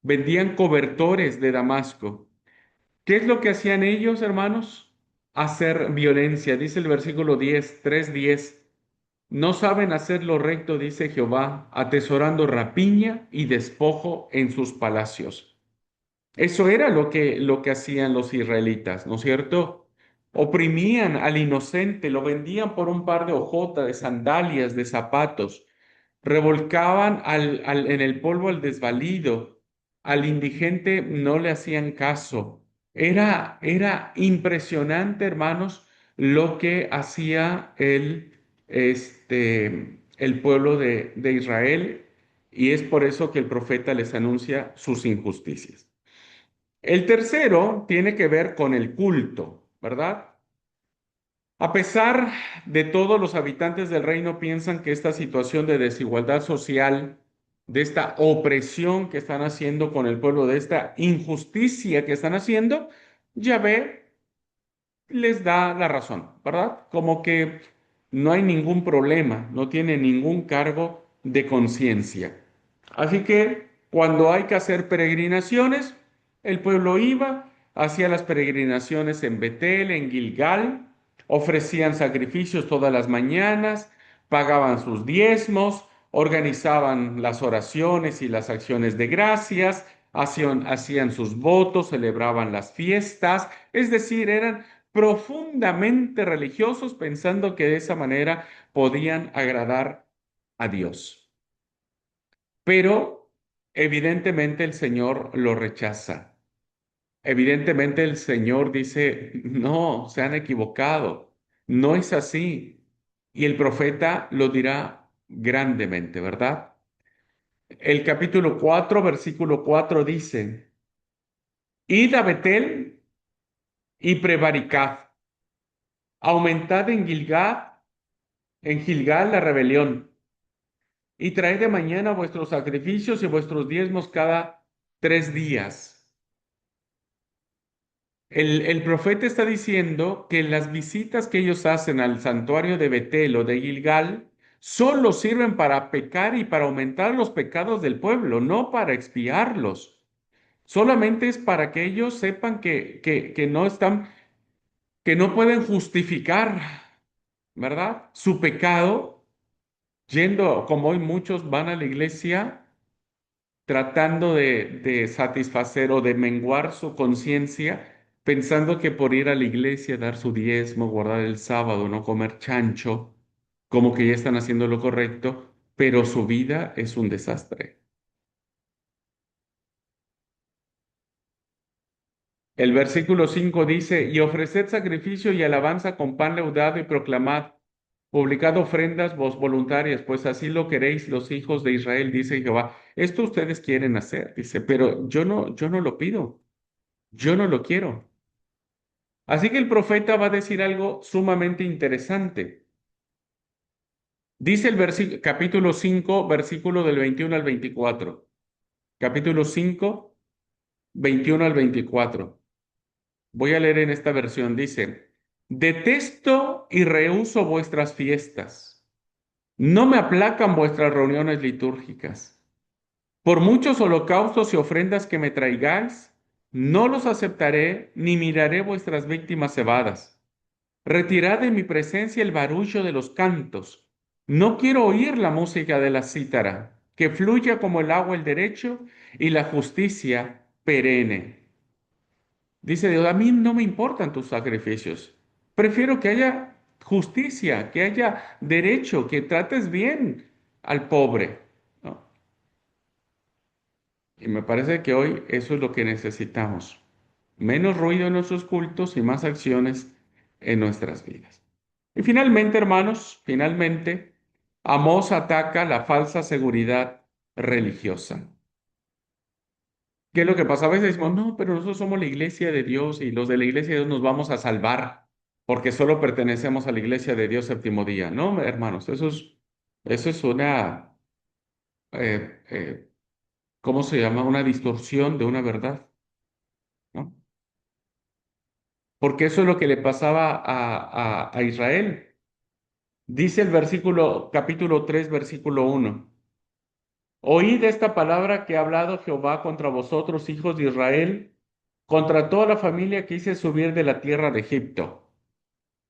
Vendían cobertores de Damasco. ¿Qué es lo que hacían ellos, hermanos? Hacer violencia. Dice el versículo 10, 3:10. No saben hacer lo recto, dice Jehová, atesorando rapiña y despojo en sus palacios. Eso era lo que hacían los israelitas, ¿no es cierto? Oprimían al inocente, lo vendían por un par de hojotas, de sandalias, de zapatos, revolcaban en el polvo al desvalido, al indigente no le hacían caso. Era impresionante, hermanos, lo que hacía el pueblo de Israel, y es por eso que el profeta les anuncia sus injusticias. El tercero tiene que ver con el culto, ¿verdad? A pesar de todo, los habitantes del reino piensan que esta situación de desigualdad social, de esta opresión que están haciendo con el pueblo, de esta injusticia que están haciendo, Yahvé les da la razón, ¿verdad? Como que no hay ningún problema, no tiene ningún cargo de conciencia. Así que cuando hay que hacer peregrinaciones, el pueblo iba, hacía las peregrinaciones en Betel, en Gilgal, ofrecían sacrificios todas las mañanas, pagaban sus diezmos, organizaban las oraciones y las acciones de gracias, hacían sus votos, celebraban las fiestas, es decir, eran profundamente religiosos pensando que de esa manera podían agradar a Dios. Pero evidentemente el Señor lo rechaza. Evidentemente el Señor dice, no, se han equivocado. No es así. Y el profeta lo dirá grandemente, ¿verdad? El capítulo 4, versículo 4 dice, Id a Betel y prevaricad, aumentad en Gilgal la rebelión, y traed de mañana vuestros sacrificios y vuestros diezmos cada 3 días. El profeta está diciendo que las visitas que ellos hacen al santuario de Betel o de Gilgal solo sirven para pecar y para aumentar los pecados del pueblo, no para expiarlos. Solamente es para que ellos sepan que no están, que no pueden justificar, ¿verdad? Su pecado, yendo, como hoy muchos van a la iglesia tratando de satisfacer o de menguar su conciencia, pensando que por ir a la iglesia, dar su diezmo, guardar el sábado, no comer chancho, como que ya están haciendo lo correcto, pero su vida es un desastre. El versículo 5 dice, y ofreced sacrificio y alabanza con pan leudado y proclamad, publicad ofrendas vos voluntarias, pues así lo queréis los hijos de Israel, dice Jehová. Esto ustedes quieren hacer, dice, pero yo no lo pido, yo no lo quiero. Así que el profeta va a decir algo sumamente interesante. Dice el capítulo 5, versículo del 21 al 24. Capítulo 5, 21 al 24. Voy a leer en esta versión. Dice, detesto y rehúso vuestras fiestas. No me aplacan vuestras reuniones litúrgicas. Por muchos holocaustos y ofrendas que me traigáis, no los aceptaré ni miraré vuestras víctimas cebadas. Retirad de mi presencia el barullo de los cantos. No quiero oír la música de la cítara, que fluya como el agua el derecho y la justicia perenne. Dice Dios, a mí no me importan tus sacrificios. Prefiero que haya justicia, que haya derecho, que trates bien al pobre, ¿no? Y me parece que hoy eso es lo que necesitamos. Menos ruido en nuestros cultos y más acciones en nuestras vidas. Y finalmente, hermanos, finalmente, Amós ataca la falsa seguridad religiosa. ¿Qué es lo que pasa? A veces decimos, no, pero nosotros somos la iglesia de Dios y los de la iglesia de Dios nos vamos a salvar porque solo pertenecemos a la iglesia de Dios séptimo día. No, hermanos, eso es una, eh, eh, ¿cómo se llama? Una distorsión de una verdad, ¿no? Porque eso es lo que le pasaba a Israel. Dice el capítulo 3, versículo 1. Oíd esta palabra que ha hablado Jehová contra vosotros, hijos de Israel, contra toda la familia que hice subir de la tierra de Egipto.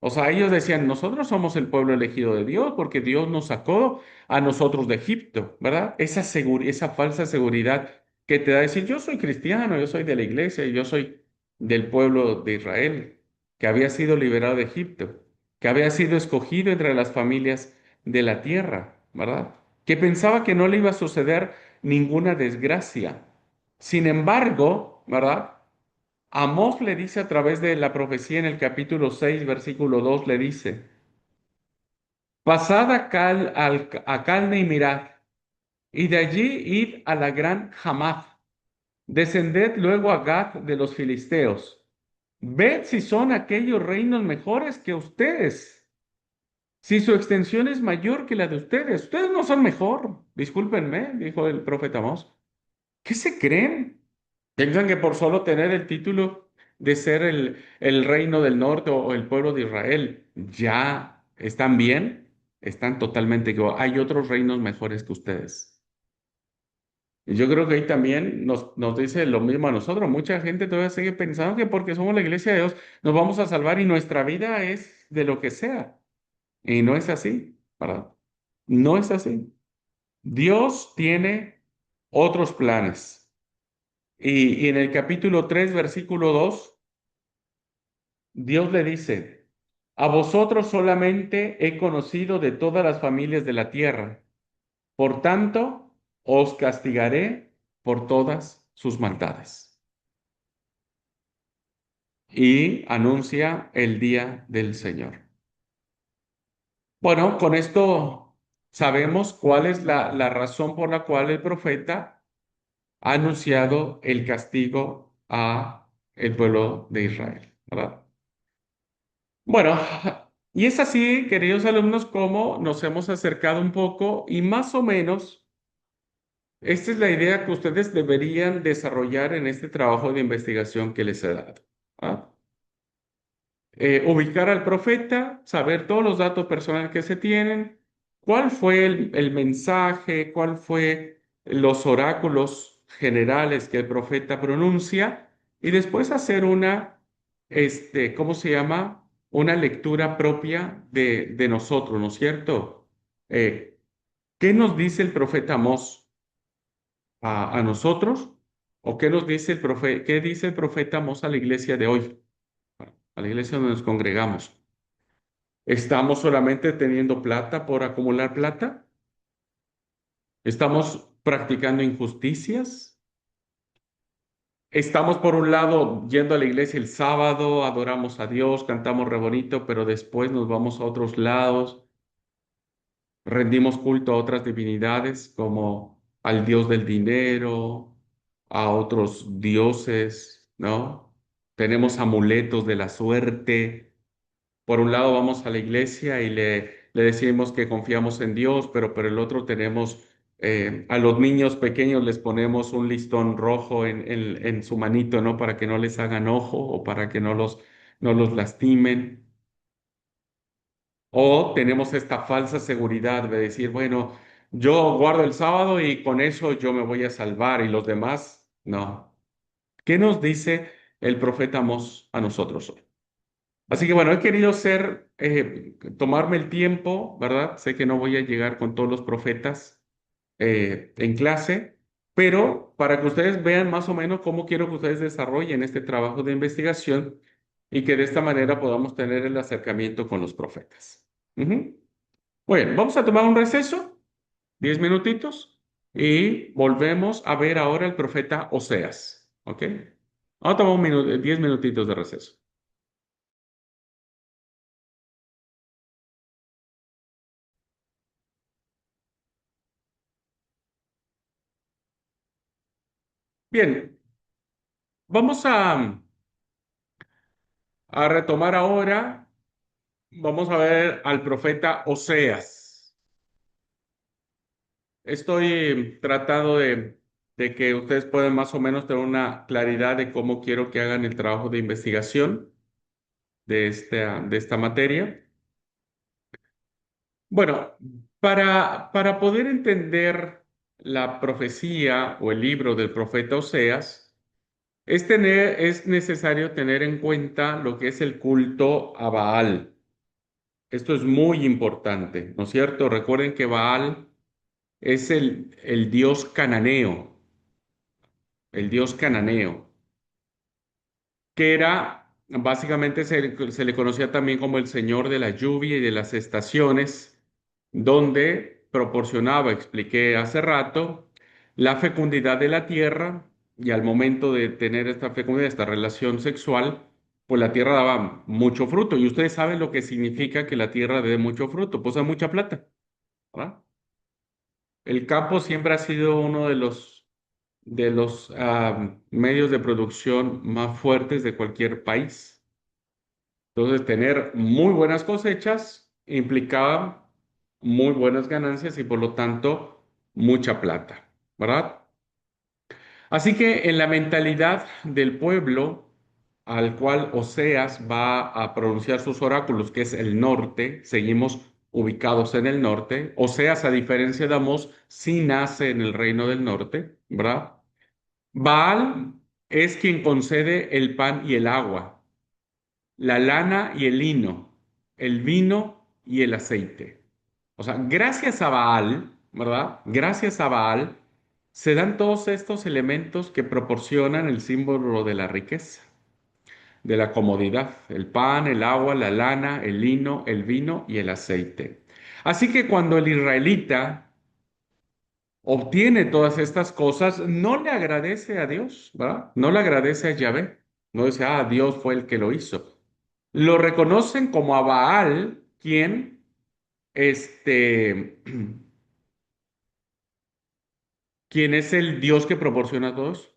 O sea, ellos decían, nosotros somos el pueblo elegido de Dios porque Dios nos sacó a nosotros de Egipto, ¿verdad? Esa falsa seguridad que te da decir, yo soy cristiano, yo soy de la iglesia, yo soy del pueblo de Israel, que había sido liberado de Egipto, que había sido escogido entre las familias de la tierra, ¿verdad? Que pensaba que no le iba a suceder ninguna desgracia. Sin embargo, ¿verdad? Amós le dice a través de la profecía en el capítulo 6, versículo 2, le dice, pasad a Calne y mirad, y de allí id a la gran Hamath, descended luego a Gad de los filisteos, ved si son aquellos reinos mejores que ustedes, si su extensión es mayor que la de ustedes no son mejor, discúlpenme, dijo el profeta Amós, ¿qué se creen? Piensan que por solo tener el título de ser el reino del norte o el pueblo de Israel, ya están bien, están totalmente equivocados. Hay otros reinos mejores que ustedes. Y yo creo que ahí también nos dice lo mismo a nosotros. Mucha gente todavía sigue pensando que porque somos la iglesia de Dios nos vamos a salvar y nuestra vida es de lo que sea. Y no es así, ¿verdad? No es así. Dios tiene otros planes. Y en el capítulo 3 versículo 2 Dios le dice, a vosotros solamente he conocido de todas las familias de la tierra, por tanto, os castigaré por todas sus maldades. Y anuncia el día del Señor. Bueno, con esto sabemos cuál es la razón por la cual el profeta ha anunciado el castigo a el pueblo de Israel, ¿verdad? Bueno, y es así, queridos alumnos, como nos hemos acercado un poco y más o menos esta es la idea que ustedes deberían desarrollar en este trabajo de investigación que les he dado. ¿Ah? Ubicar al profeta, saber todos los datos personales que se tienen, cuál fue el mensaje, cuál fue los oráculos generales que el profeta pronuncia y después hacer ¿cómo se llama? Una lectura propia de nosotros, ¿no es cierto? Eh, ¿Qué nos dice el profeta Amós a nosotros? ¿O qué nos dice qué dice el profeta Amós a la iglesia de hoy, a la iglesia donde nos congregamos? ¿Estamos solamente teniendo plata por acumular plata? ¿Estamos practicando injusticias? Estamos por un lado yendo a la iglesia el sábado, adoramos a Dios, cantamos re bonito, pero después nos vamos a otros lados, rendimos culto a otras divinidades como al dios del dinero, a otros dioses, ¿no? Tenemos amuletos de la suerte. Por un lado vamos a la iglesia y le decimos que confiamos en Dios, pero por el otro tenemos a los niños pequeños les ponemos un listón rojo en su manito, ¿no? Para que no les hagan ojo o para que no los lastimen. O tenemos esta falsa seguridad de decir, bueno, yo guardo el sábado y con eso yo me voy a salvar y los demás, no. ¿Qué nos dice el profeta Amós a nosotros hoy? Así que bueno, he querido tomarme el tiempo, ¿verdad? Sé que no voy a llegar con todos los profetas en clase, pero para que ustedes vean más o menos cómo quiero que ustedes desarrollen este trabajo de investigación y que de esta manera podamos tener el acercamiento con los profetas. Ujú. Bueno, vamos a tomar un receso, 10 minutitos, y volvemos a ver ahora el profeta Oseas, ¿ok? Vamos a tomar 10 minutitos de receso. Bien, vamos a retomar ahora, vamos a ver al profeta Oseas. Estoy tratando de que ustedes puedan más o menos tener una claridad de cómo quiero que hagan el trabajo de investigación de esta materia. Bueno, para poder entender la profecía o el libro del profeta Oseas, es necesario tener en cuenta lo que es el culto a Baal. Esto es muy importante, ¿no es cierto? Recuerden que Baal es el dios cananeo, el dios cananeo, que era, básicamente se le conocía también como el señor de la lluvia y de las estaciones, donde proporcionaba, expliqué hace rato, la fecundidad de la tierra y al momento de tener esta fecundidad, esta relación sexual, pues la tierra daba mucho fruto. Y ustedes saben lo que significa que la tierra dé mucho fruto, pues da mucha plata, ¿verdad? El campo siempre ha sido uno de los medios de producción más fuertes de cualquier país. Entonces, tener muy buenas cosechas implicaba muy buenas ganancias y por lo tanto mucha plata, ¿verdad? Así que en la mentalidad del pueblo al cual Oseas va a pronunciar sus oráculos, que es el norte, seguimos ubicados en el norte. Oseas, a diferencia de Amós, sí nace en el reino del norte, ¿verdad? Baal es quien concede el pan y el agua, la lana y el lino, el vino y el aceite. O sea, gracias a Baal, ¿verdad? Gracias a Baal se dan todos estos elementos que proporcionan el símbolo de la riqueza, de la comodidad, el pan, el agua, la lana, el lino, el vino y el aceite. Así que cuando el israelita obtiene todas estas cosas, no le agradece a Dios, ¿verdad? No le agradece a Yahvé. No dice, ah, Dios fue el que lo hizo. Lo reconocen como a Baal, quien este, ¿quién es el Dios que proporciona a todos?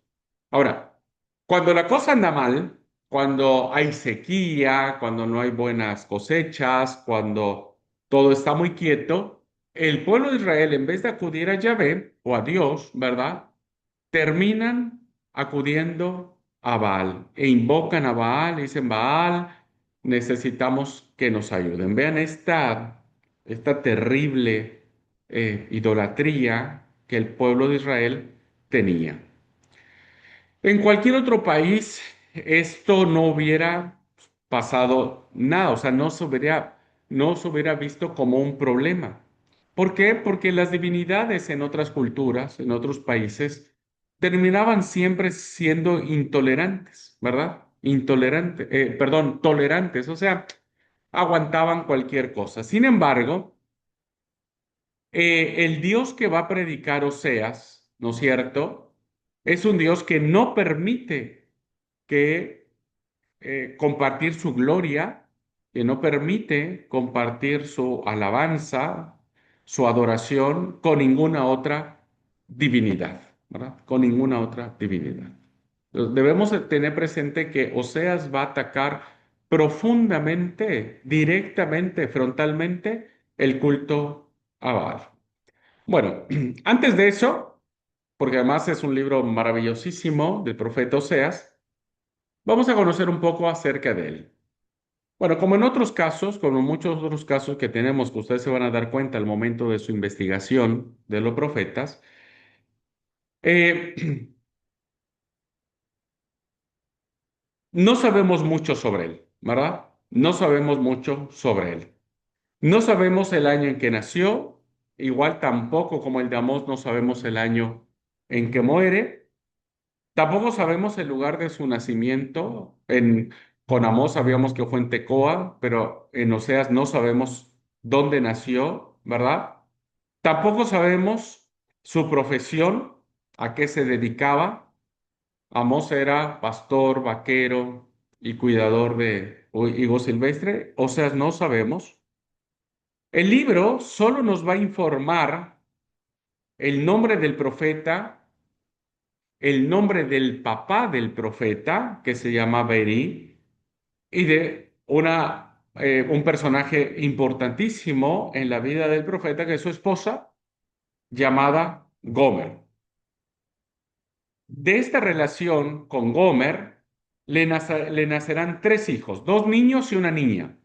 Ahora, cuando la cosa anda mal, cuando hay sequía, cuando no hay buenas cosechas, cuando todo está muy quieto, el pueblo de Israel, en vez de acudir a Yahvé o a Dios, ¿verdad? Terminan acudiendo a Baal e invocan a Baal, y dicen, Baal, necesitamos que nos ayuden. Vean esta terrible idolatría que el pueblo de Israel tenía. En cualquier otro país, esto no hubiera pasado nada, o sea, no se hubiera visto como un problema. ¿Por qué? Porque las divinidades en otras culturas, en otros países, terminaban siempre siendo intolerantes, ¿verdad? Perdón, tolerantes, o sea, aguantaban cualquier cosa. Sin embargo, el Dios que va a predicar Oseas, ¿no es cierto? Es un Dios que no permite que compartir su gloria, que no permite compartir su alabanza, su adoración con ninguna otra divinidad, ¿verdad? Con ninguna otra divinidad. Entonces, debemos de tener presente que Oseas va a atacar profundamente, directamente, frontalmente, el culto a Baal. Bueno, antes de eso, porque además es un libro maravillosísimo del profeta Oseas, vamos a conocer un poco acerca de él. Bueno, como en otros casos, como en muchos otros casos que tenemos, que ustedes se van a dar cuenta al momento de su investigación de los profetas, eh, no sabemos mucho sobre él, ¿verdad? No sabemos mucho sobre él. No sabemos el año en que nació, igual tampoco como el de Amós no sabemos el año en que muere. Tampoco sabemos el lugar de su nacimiento. Con Amós sabíamos que fue en Tecoa, pero en Oseas no sabemos dónde nació, ¿verdad? Tampoco sabemos su profesión, a qué se dedicaba. Amós era pastor, vaquero y cuidador de higo silvestre. Oseas no sabemos. El libro solo nos va a informar el nombre del profeta, el nombre del papá del profeta, que se llama Eri, y de un personaje importantísimo en la vida del profeta, que es su esposa, llamada Gomer. De esta relación con Gomer le nacerán tres hijos, dos niños y una niña.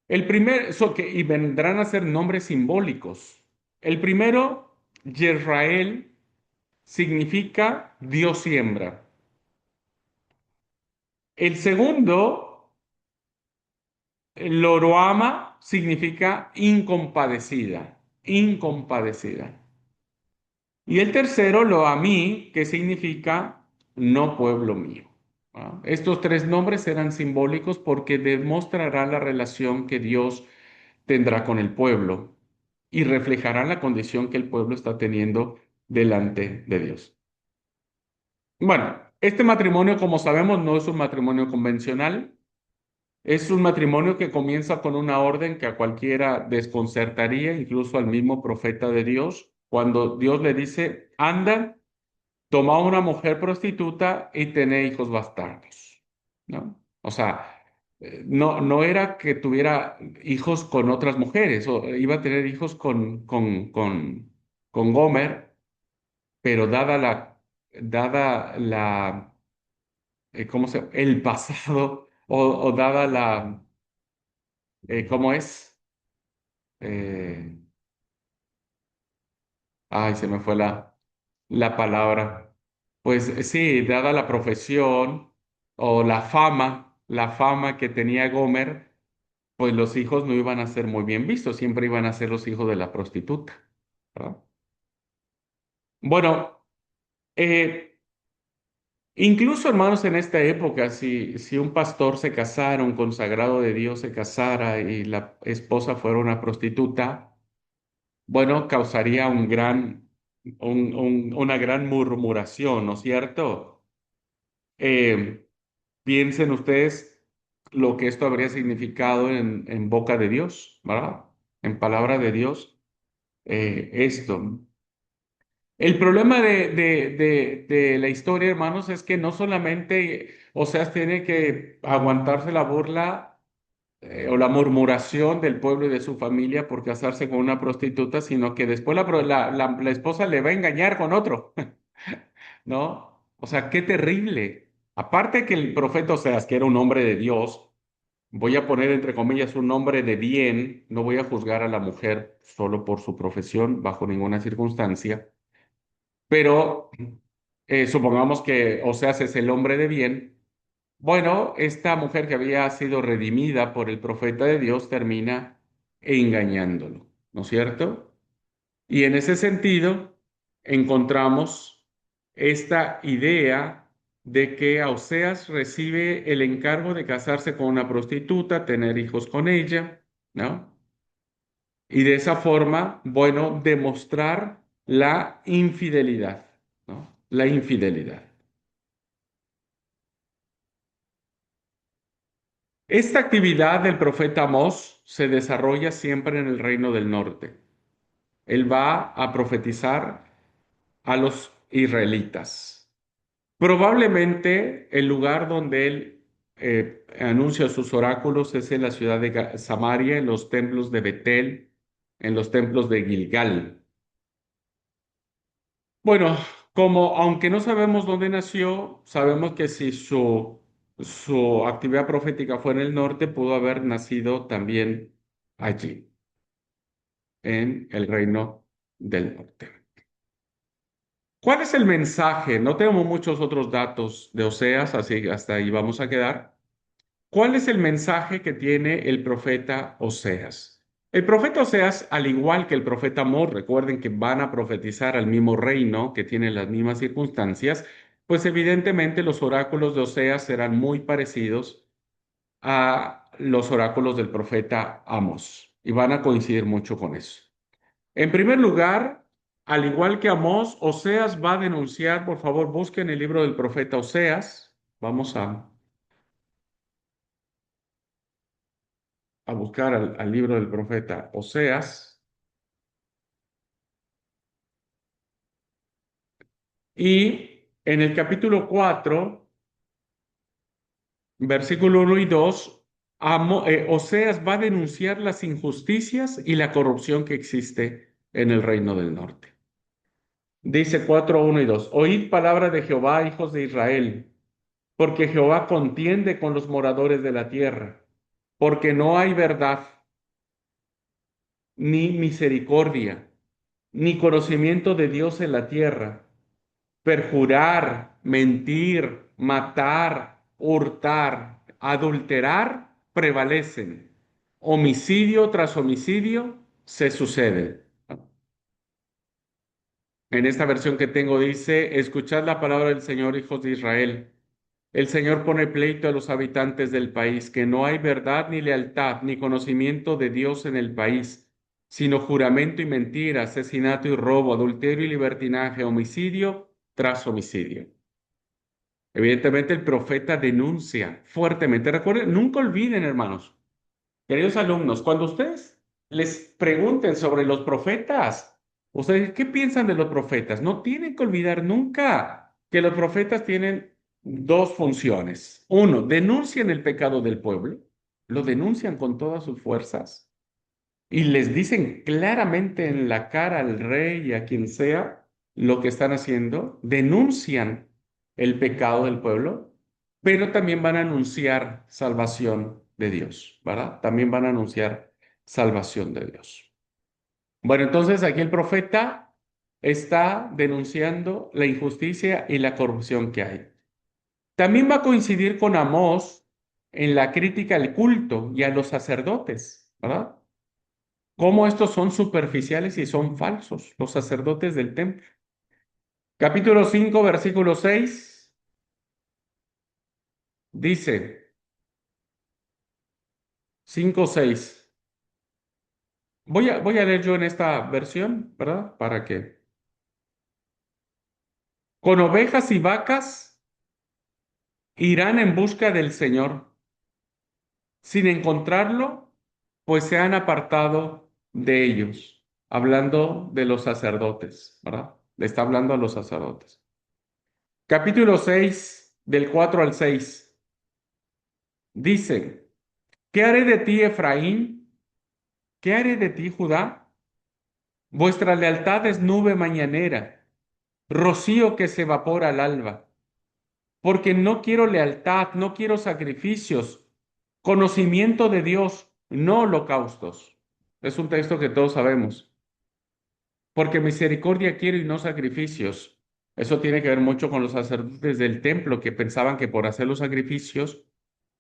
Y vendrán a ser nombres simbólicos. El primero, Jezrael, significa Dios siembra. El segundo, Loroama, significa incompadecida, incompadecida. Y el tercero, Loamí, que significa no pueblo mío. ¿Ah? Estos tres nombres eran simbólicos porque demostrarán la relación que Dios tendrá con el pueblo y reflejarán la condición que el pueblo está teniendo delante de Dios. Bueno, este matrimonio, como sabemos, no es un matrimonio convencional. Es un matrimonio que comienza con una orden que a cualquiera desconcertaría, incluso al mismo profeta de Dios, cuando Dios le dice, anda, toma una mujer prostituta y tené hijos bastardos, ¿no? O sea, no era que tuviera hijos con otras mujeres, o iba a tener hijos con Gomer, pero ¿cómo el pasado, o dada ¿cómo es? Eh, Ay, se me fue la palabra. Pues sí, dada la profesión o la fama que tenía Gomer, pues los hijos no iban a ser muy bien vistos, siempre iban a ser los hijos de la prostituta, ¿verdad? Bueno, eh, incluso hermanos en esta época, si un pastor se casara, un consagrado de Dios se casara y la esposa fuera una prostituta, bueno, causaría una gran murmuración, ¿no es cierto? Eh, Piensen ustedes lo que esto habría significado en boca de Dios, ¿verdad? En palabra de Dios, esto. El problema de la historia, hermanos, es que no solamente Oseas tiene que aguantarse la burla o la murmuración del pueblo y de su familia por casarse con una prostituta, sino que después la esposa le va a engañar con otro, ¿no? O sea, qué terrible. Aparte que el profeta Oseas, que era un hombre de Dios, voy a poner entre comillas un hombre de bien, no voy a juzgar a la mujer solo por su profesión, bajo ninguna circunstancia, pero supongamos que Oseas es el hombre de bien. Bueno, esta mujer que había sido redimida por el profeta de Dios termina engañándolo, ¿no es cierto? Y en ese sentido encontramos esta idea de que Oseas recibe el encargo de casarse con una prostituta, tener hijos con ella, ¿no? Y de esa forma, bueno, demostrar la infidelidad, ¿no? La infidelidad. Esta actividad del profeta Amós se desarrolla siempre en el reino del norte. Él va a profetizar a los israelitas. Probablemente el lugar donde él anuncia sus oráculos es en la ciudad de Samaria, en los templos de Betel, en los templos de Gilgal. Bueno, como aunque no sabemos dónde nació, sabemos que si su actividad profética fue en el norte, pudo haber nacido también allí, en el reino del norte. ¿Cuál es el mensaje? No tenemos muchos otros datos de Oseas, así que hasta ahí vamos a quedar. ¿Cuál es el mensaje que tiene el profeta Oseas? El profeta Oseas, al igual que el profeta Amós, recuerden que van a profetizar al mismo reino, que tiene las mismas circunstancias, pues evidentemente los oráculos de Oseas serán muy parecidos a los oráculos del profeta Amós y van a coincidir mucho con eso. En primer lugar, al igual que Amós, Oseas va a denunciar, por favor, busquen el libro del profeta Oseas. Vamos a buscar al libro del profeta Oseas. Y en el capítulo 4, versículo 1 y 2, Oseas va a denunciar las injusticias y la corrupción que existe en el reino del norte. Dice 4, 1 y 2, oíd palabra de Jehová, hijos de Israel, porque Jehová contiende con los moradores de la tierra, porque no hay verdad, ni misericordia, ni conocimiento de Dios en la tierra. Perjurar, mentir, matar, hurtar, adulterar prevalecen. Homicidio tras homicidio se sucede. En esta versión que tengo dice, escuchad la palabra del Señor, hijos de Israel. El Señor pone pleito a los habitantes del país, que no hay verdad ni lealtad ni conocimiento de Dios en el país, sino juramento y mentira, asesinato y robo, adulterio y libertinaje, homicidio tras homicidio. Evidentemente el profeta denuncia fuertemente. Recuerden, nunca olviden, hermanos, queridos alumnos, cuando ustedes les pregunten sobre los profetas, ustedes, ¿qué piensan de los profetas? No tienen que olvidar nunca que los profetas tienen dos funciones. Uno, denuncian el pecado del pueblo, lo denuncian con todas sus fuerzas y les dicen claramente en la cara al rey y a quien sea lo que están haciendo, denuncian el pecado del pueblo, pero también van a anunciar salvación de Dios, ¿verdad? También van a anunciar salvación de Dios. Bueno, entonces aquí el profeta está denunciando la injusticia y la corrupción que hay. También va a coincidir con Amós en la crítica al culto y a los sacerdotes, ¿verdad? Cómo estos son superficiales y son falsos, los sacerdotes del templo. Capítulo 5, versículo 6 dice, 5, 6. Voy a leer yo en esta versión, ¿verdad? Para que. Con ovejas y vacas irán en busca del Señor. Sin encontrarlo, pues se han apartado de ellos, hablando de los sacerdotes, ¿verdad? Le está hablando a los sacerdotes. Capítulo 6 del 4 al 6 dice, ¿qué haré de ti, Efraín? ¿Qué haré de ti, Judá? Vuestra lealtad es nube mañanera, rocío que se evapora al alba, porque no quiero lealtad, no quiero sacrificios, conocimiento de Dios, no holocaustos. Es un texto que todos sabemos. Porque misericordia quiero y no sacrificios. Eso tiene que ver mucho con los sacerdotes del templo que pensaban que por hacer los sacrificios,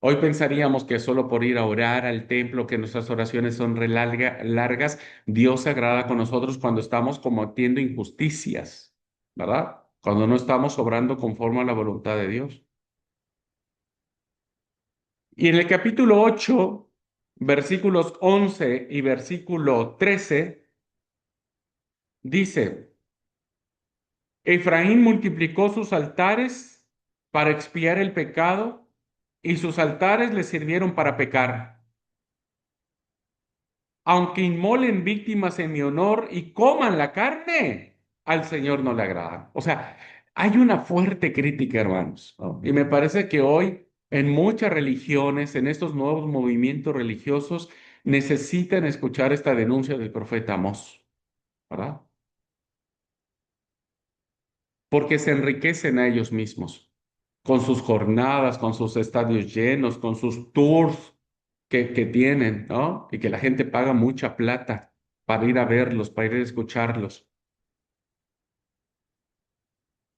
hoy pensaríamos que solo por ir a orar al templo, que nuestras oraciones son largas, Dios se agrada con nosotros cuando estamos cometiendo injusticias, ¿verdad? Cuando no estamos obrando conforme a la voluntad de Dios. Y en el capítulo 8, versículos 11 y versículo 13, dice, Efraín multiplicó sus altares para expiar el pecado y sus altares le sirvieron para pecar. Aunque inmolen víctimas en mi honor y coman la carne, al Señor no le agrada. O sea, hay una fuerte crítica, hermanos, ¿no? Y me parece que hoy en muchas religiones, en estos nuevos movimientos religiosos, necesitan escuchar esta denuncia del profeta Amós, ¿verdad? Porque se enriquecen a ellos mismos, con sus jornadas, con sus estadios llenos, con sus tours que tienen, ¿no? Y que la gente paga mucha plata para ir a verlos, para ir a escucharlos.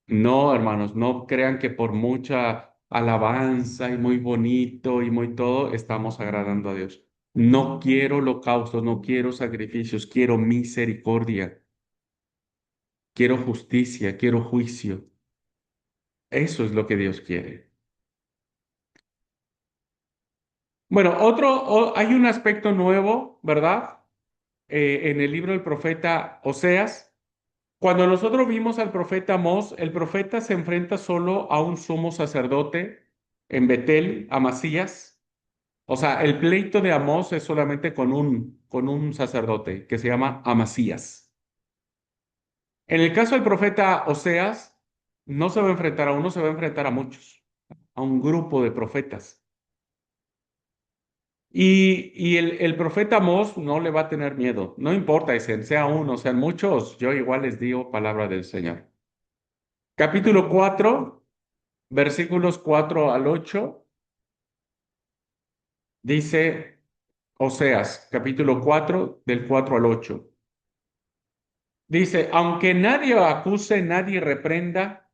No, hermanos, no crean que por mucha alabanza y muy bonito y muy todo, estamos agradando a Dios. No quiero holocaustos, no quiero sacrificios, quiero misericordia, quiero justicia, quiero juicio. Eso es lo que Dios quiere. Bueno, hay un aspecto nuevo, ¿verdad? En el libro del profeta Oseas. Cuando nosotros vimos al profeta Amós, el profeta se enfrenta solo a un sumo sacerdote en Betel, Amasías. O sea, el pleito de Amós es solamente con un sacerdote que se llama Amasías. En el caso del profeta Oseas, no se va a enfrentar a uno, se va a enfrentar a muchos, a un grupo de profetas. Y el profeta Amós no le va a tener miedo, no importa, dicen, sea uno, sean muchos, yo igual les digo palabra del Señor. Capítulo 4, versículos 4 al 8, dice Oseas, capítulo 4 del 4 al 8. Dice, aunque nadie acuse, nadie reprenda,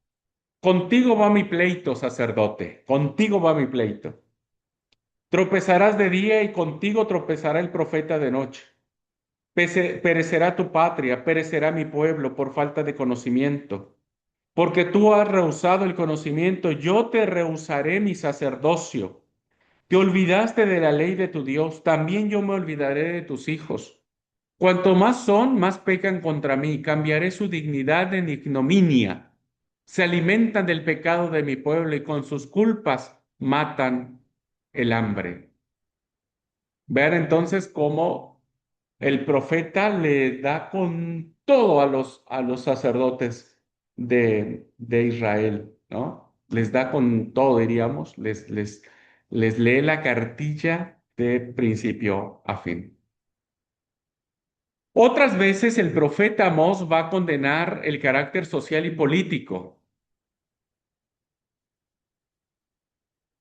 contigo va mi pleito, sacerdote, contigo va mi pleito. Tropezarás de día y contigo tropezará el profeta de noche. Perecerá tu patria, perecerá mi pueblo por falta de conocimiento. Porque tú has rehusado el conocimiento, yo te rehusaré mi sacerdocio. Te olvidaste de la ley de tu Dios, también yo me olvidaré de tus hijos. Cuanto más son, más pecan contra mí, cambiaré su dignidad en ignominia. Se alimentan del pecado de mi pueblo y con sus culpas matan el hambre. Vean entonces cómo el profeta le da con todo a los sacerdotes de Israel, ¿no? Les da con todo, diríamos, les lee la cartilla de principio a fin. Otras veces el profeta Amós va a condenar el carácter social y político.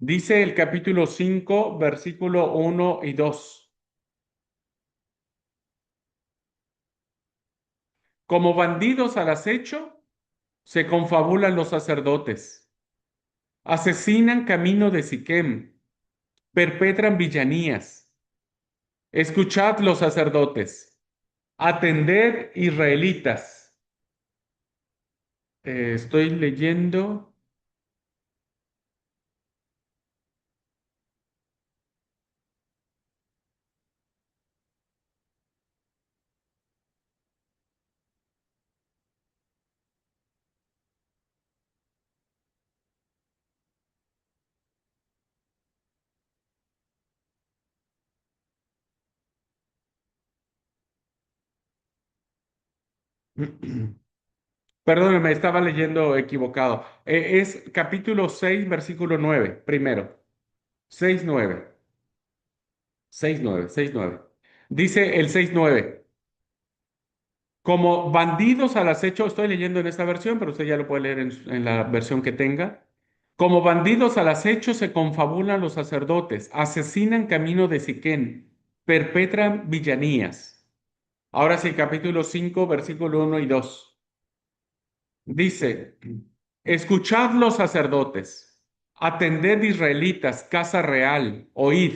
Dice el capítulo 5, versículo 1 y 2. Como bandidos al acecho, se confabulan los sacerdotes, asesinan camino de Siquem, perpetran villanías. Escuchad los sacerdotes, atended israelitas. Estoy leyendo. Perdóneme, estaba leyendo equivocado. Es capítulo 6, versículo 9, primero. 6 9, 6 9, 6 9. Dice el 6 9. Como bandidos al acecho, estoy leyendo en esta versión, pero usted ya lo puede leer en la versión que tenga. Como bandidos al acecho se confabulan los sacerdotes, asesinan camino de Siquén, perpetran villanías. Ahora sí, capítulo 5, versículo 1 y 2. Dice, escuchad los sacerdotes, atended israelitas, casa real, oíd.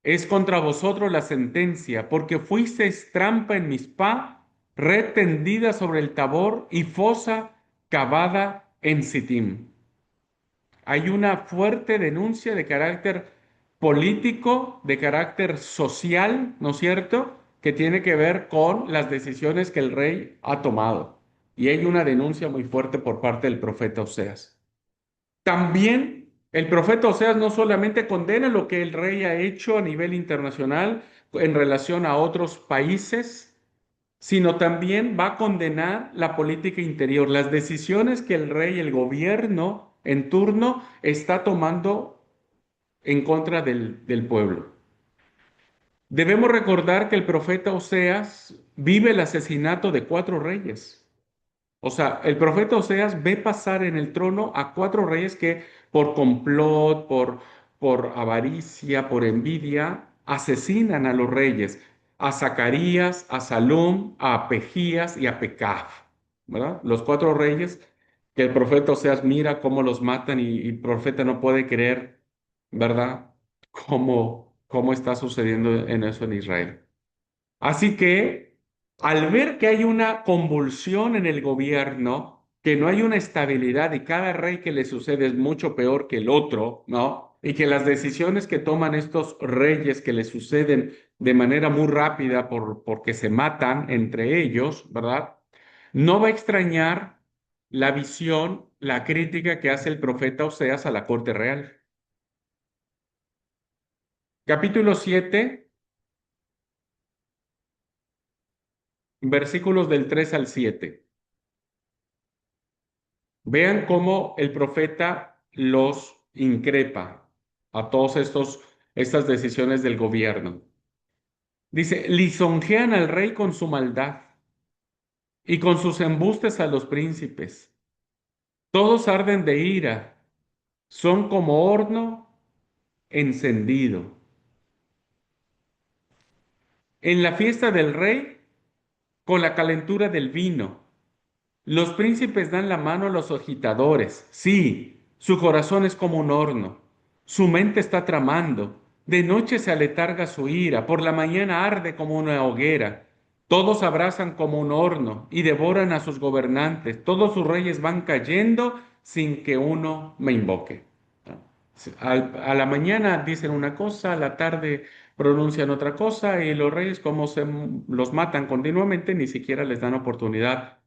Es contra vosotros la sentencia, porque fuisteis trampa en Mizpá, red tendida sobre el Tabor y fosa cavada en Sittim. Hay una fuerte denuncia de carácter político, de carácter social, ¿no es cierto?, que tiene que ver con las decisiones que el rey ha tomado. Y hay una denuncia muy fuerte por parte del profeta Oseas. También el profeta Oseas no solamente condena lo que el rey ha hecho a nivel internacional en relación a otros países, sino también va a condenar la política interior, las decisiones que el rey, el gobierno en turno está tomando en contra del pueblo. Debemos recordar que el profeta Oseas vive el asesinato de cuatro reyes. O sea, el profeta Oseas ve pasar en el trono a cuatro reyes que por complot, por avaricia, por envidia, asesinan a los reyes, a Zacarías, a Salum, a Pejías y a Pecaf, ¿verdad? Los cuatro reyes que el profeta Oseas mira cómo los matan y el profeta no puede creer, ¿verdad? Cómo está sucediendo en eso en Israel. Así que al ver que hay una convulsión en el gobierno, que no hay una estabilidad y cada rey que le sucede es mucho peor que el otro, ¿no? Y que las decisiones que toman estos reyes que le suceden de manera muy rápida porque se matan entre ellos, ¿verdad? No va a extrañar la visión, la crítica que hace el profeta Oseas a la corte real. Capítulo 7, versículos del 3 al 7. Vean cómo el profeta los increpa a todos estas decisiones del gobierno. Dice, lisonjean al rey con su maldad y con sus embustes a los príncipes. Todos arden de ira, son como horno encendido. En la fiesta del rey, con la calentura del vino. Los príncipes dan la mano a los agitadores. Sí, su corazón es como un horno. Su mente está tramando. De noche se aletarga su ira, por la mañana arde como una hoguera. Todos abrazan como un horno y devoran a sus gobernantes. Todos sus reyes van cayendo sin que uno me invoque. A la mañana dicen una cosa, a la tarde pronuncian otra cosa y los reyes como los matan continuamente, ni siquiera les dan oportunidad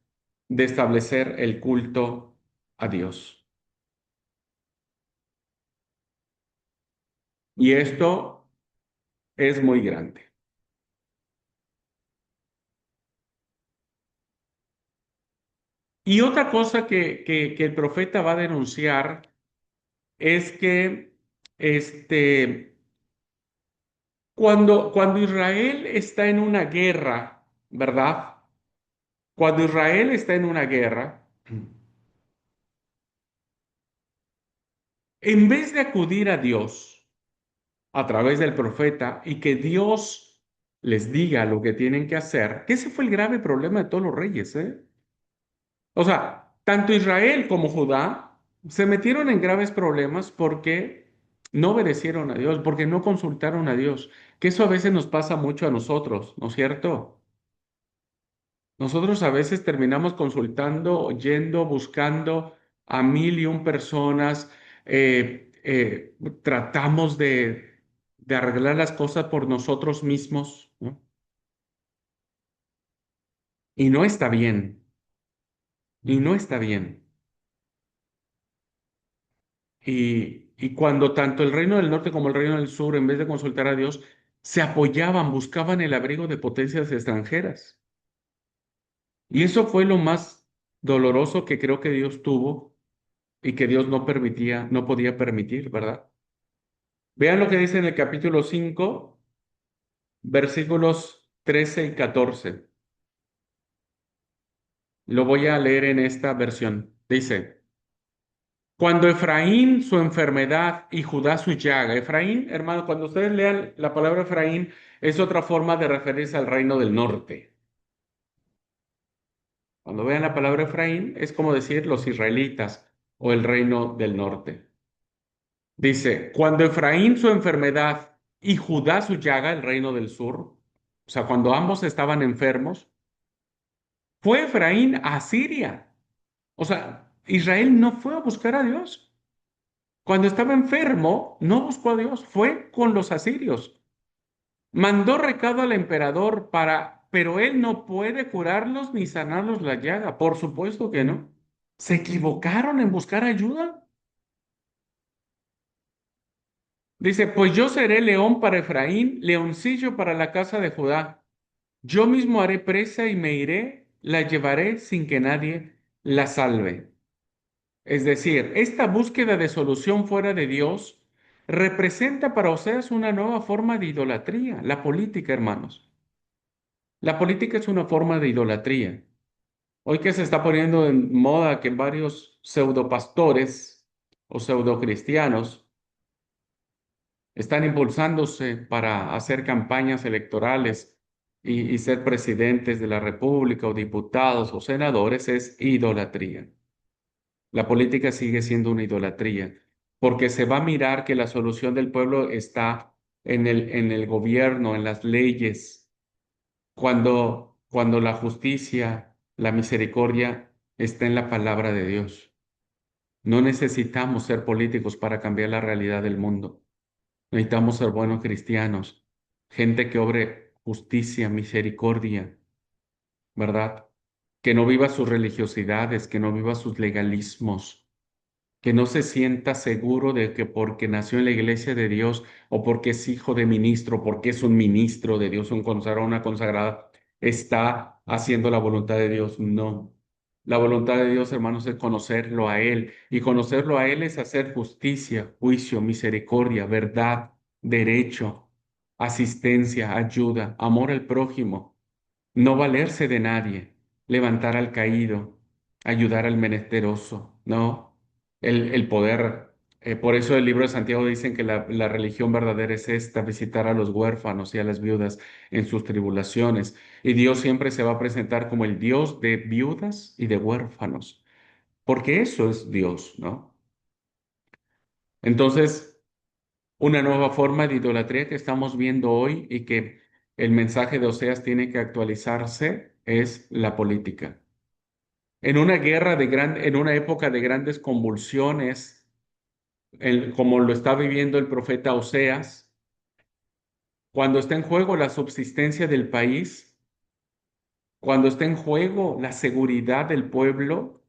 de establecer el culto a Dios. Y esto es muy grande. Y otra cosa que el profeta va a denunciar es que este, cuando Israel está en una guerra, ¿verdad? Cuando Israel está en una guerra, en vez de acudir a Dios a través del profeta y que Dios les diga lo que tienen que hacer, que ese fue el grave problema de todos los reyes, ¿eh? O sea, tanto Israel como Judá se metieron en graves problemas porque no obedecieron a Dios, porque no consultaron a Dios, que eso a veces nos pasa mucho a nosotros, ¿no es cierto? Nosotros a veces terminamos consultando, yendo, buscando a mil y un personas, tratamos de arreglar las cosas por nosotros mismos, ¿no? Y no está bien, y no está bien. Y cuando tanto el reino del norte como el reino del sur, en vez de consultar a Dios, se apoyaban, buscaban el abrigo de potencias extranjeras. Y eso fue lo más doloroso que creo que Dios tuvo y que Dios no permitía, no podía permitir, ¿verdad? Vean lo que dice en el capítulo 5, versículos 13 y 14. Lo voy a leer en esta versión. Dice, cuando Efraín su enfermedad y Judá su llaga. Efraín, hermano, cuando ustedes lean la palabra Efraín, es otra forma de referirse al reino del norte. Cuando vean la palabra Efraín, es como decir los israelitas o el reino del norte. Dice, cuando Efraín su enfermedad y Judá su llaga, el reino del sur, o sea, cuando ambos estaban enfermos, fue Efraín a Siria. O sea, Israel no fue a buscar a Dios. Cuando estaba enfermo, no buscó a Dios, fue con los asirios. Mandó recado al emperador pero él no puede curarlos ni sanarlos la llaga. Por supuesto que no. ¿Se equivocaron en buscar ayuda? Dice, pues yo seré león para Efraín, leoncillo para la casa de Judá. Yo mismo haré presa y me iré, la llevaré sin que nadie la salve. Es decir, esta búsqueda de solución fuera de Dios representa para Oseas una nueva forma de idolatría, la política, hermanos. La política es una forma de idolatría. Hoy que se está poniendo en moda que varios pseudopastores o pseudocristianos están impulsándose para hacer campañas electorales y ser presidentes de la República o diputados o senadores, es idolatría. La política sigue siendo una idolatría, porque se va a mirar que la solución del pueblo está en el gobierno, en las leyes, cuando la justicia, la misericordia está en la palabra de Dios. No necesitamos ser políticos para cambiar la realidad del mundo. Necesitamos ser buenos cristianos, gente que obre justicia, misericordia, ¿verdad? Que no viva sus religiosidades, que no viva sus legalismos, que no se sienta seguro de que porque nació en la iglesia de Dios o porque es hijo de ministro, porque es un ministro de Dios, un consagrado, una consagrada, está haciendo la voluntad de Dios. No. La voluntad de Dios, hermanos, es conocerlo a Él. Y conocerlo a Él es hacer justicia, juicio, misericordia, verdad, derecho, asistencia, ayuda, amor al prójimo, no valerse de nadie, levantar al caído, ayudar al menesteroso, ¿no? El poder. Por eso el libro de Santiago dicen que la religión verdadera es esta, visitar a los huérfanos y a las viudas en sus tribulaciones. Y Dios siempre se va a presentar como el Dios de viudas y de huérfanos, porque eso es Dios, ¿no? Entonces, una nueva forma de idolatría que estamos viendo hoy y que el mensaje de Oseas tiene que actualizarse es la política. En una en una época de grandes convulsiones, como lo está viviendo el profeta Oseas, cuando está en juego la subsistencia del país, cuando está en juego la seguridad del pueblo,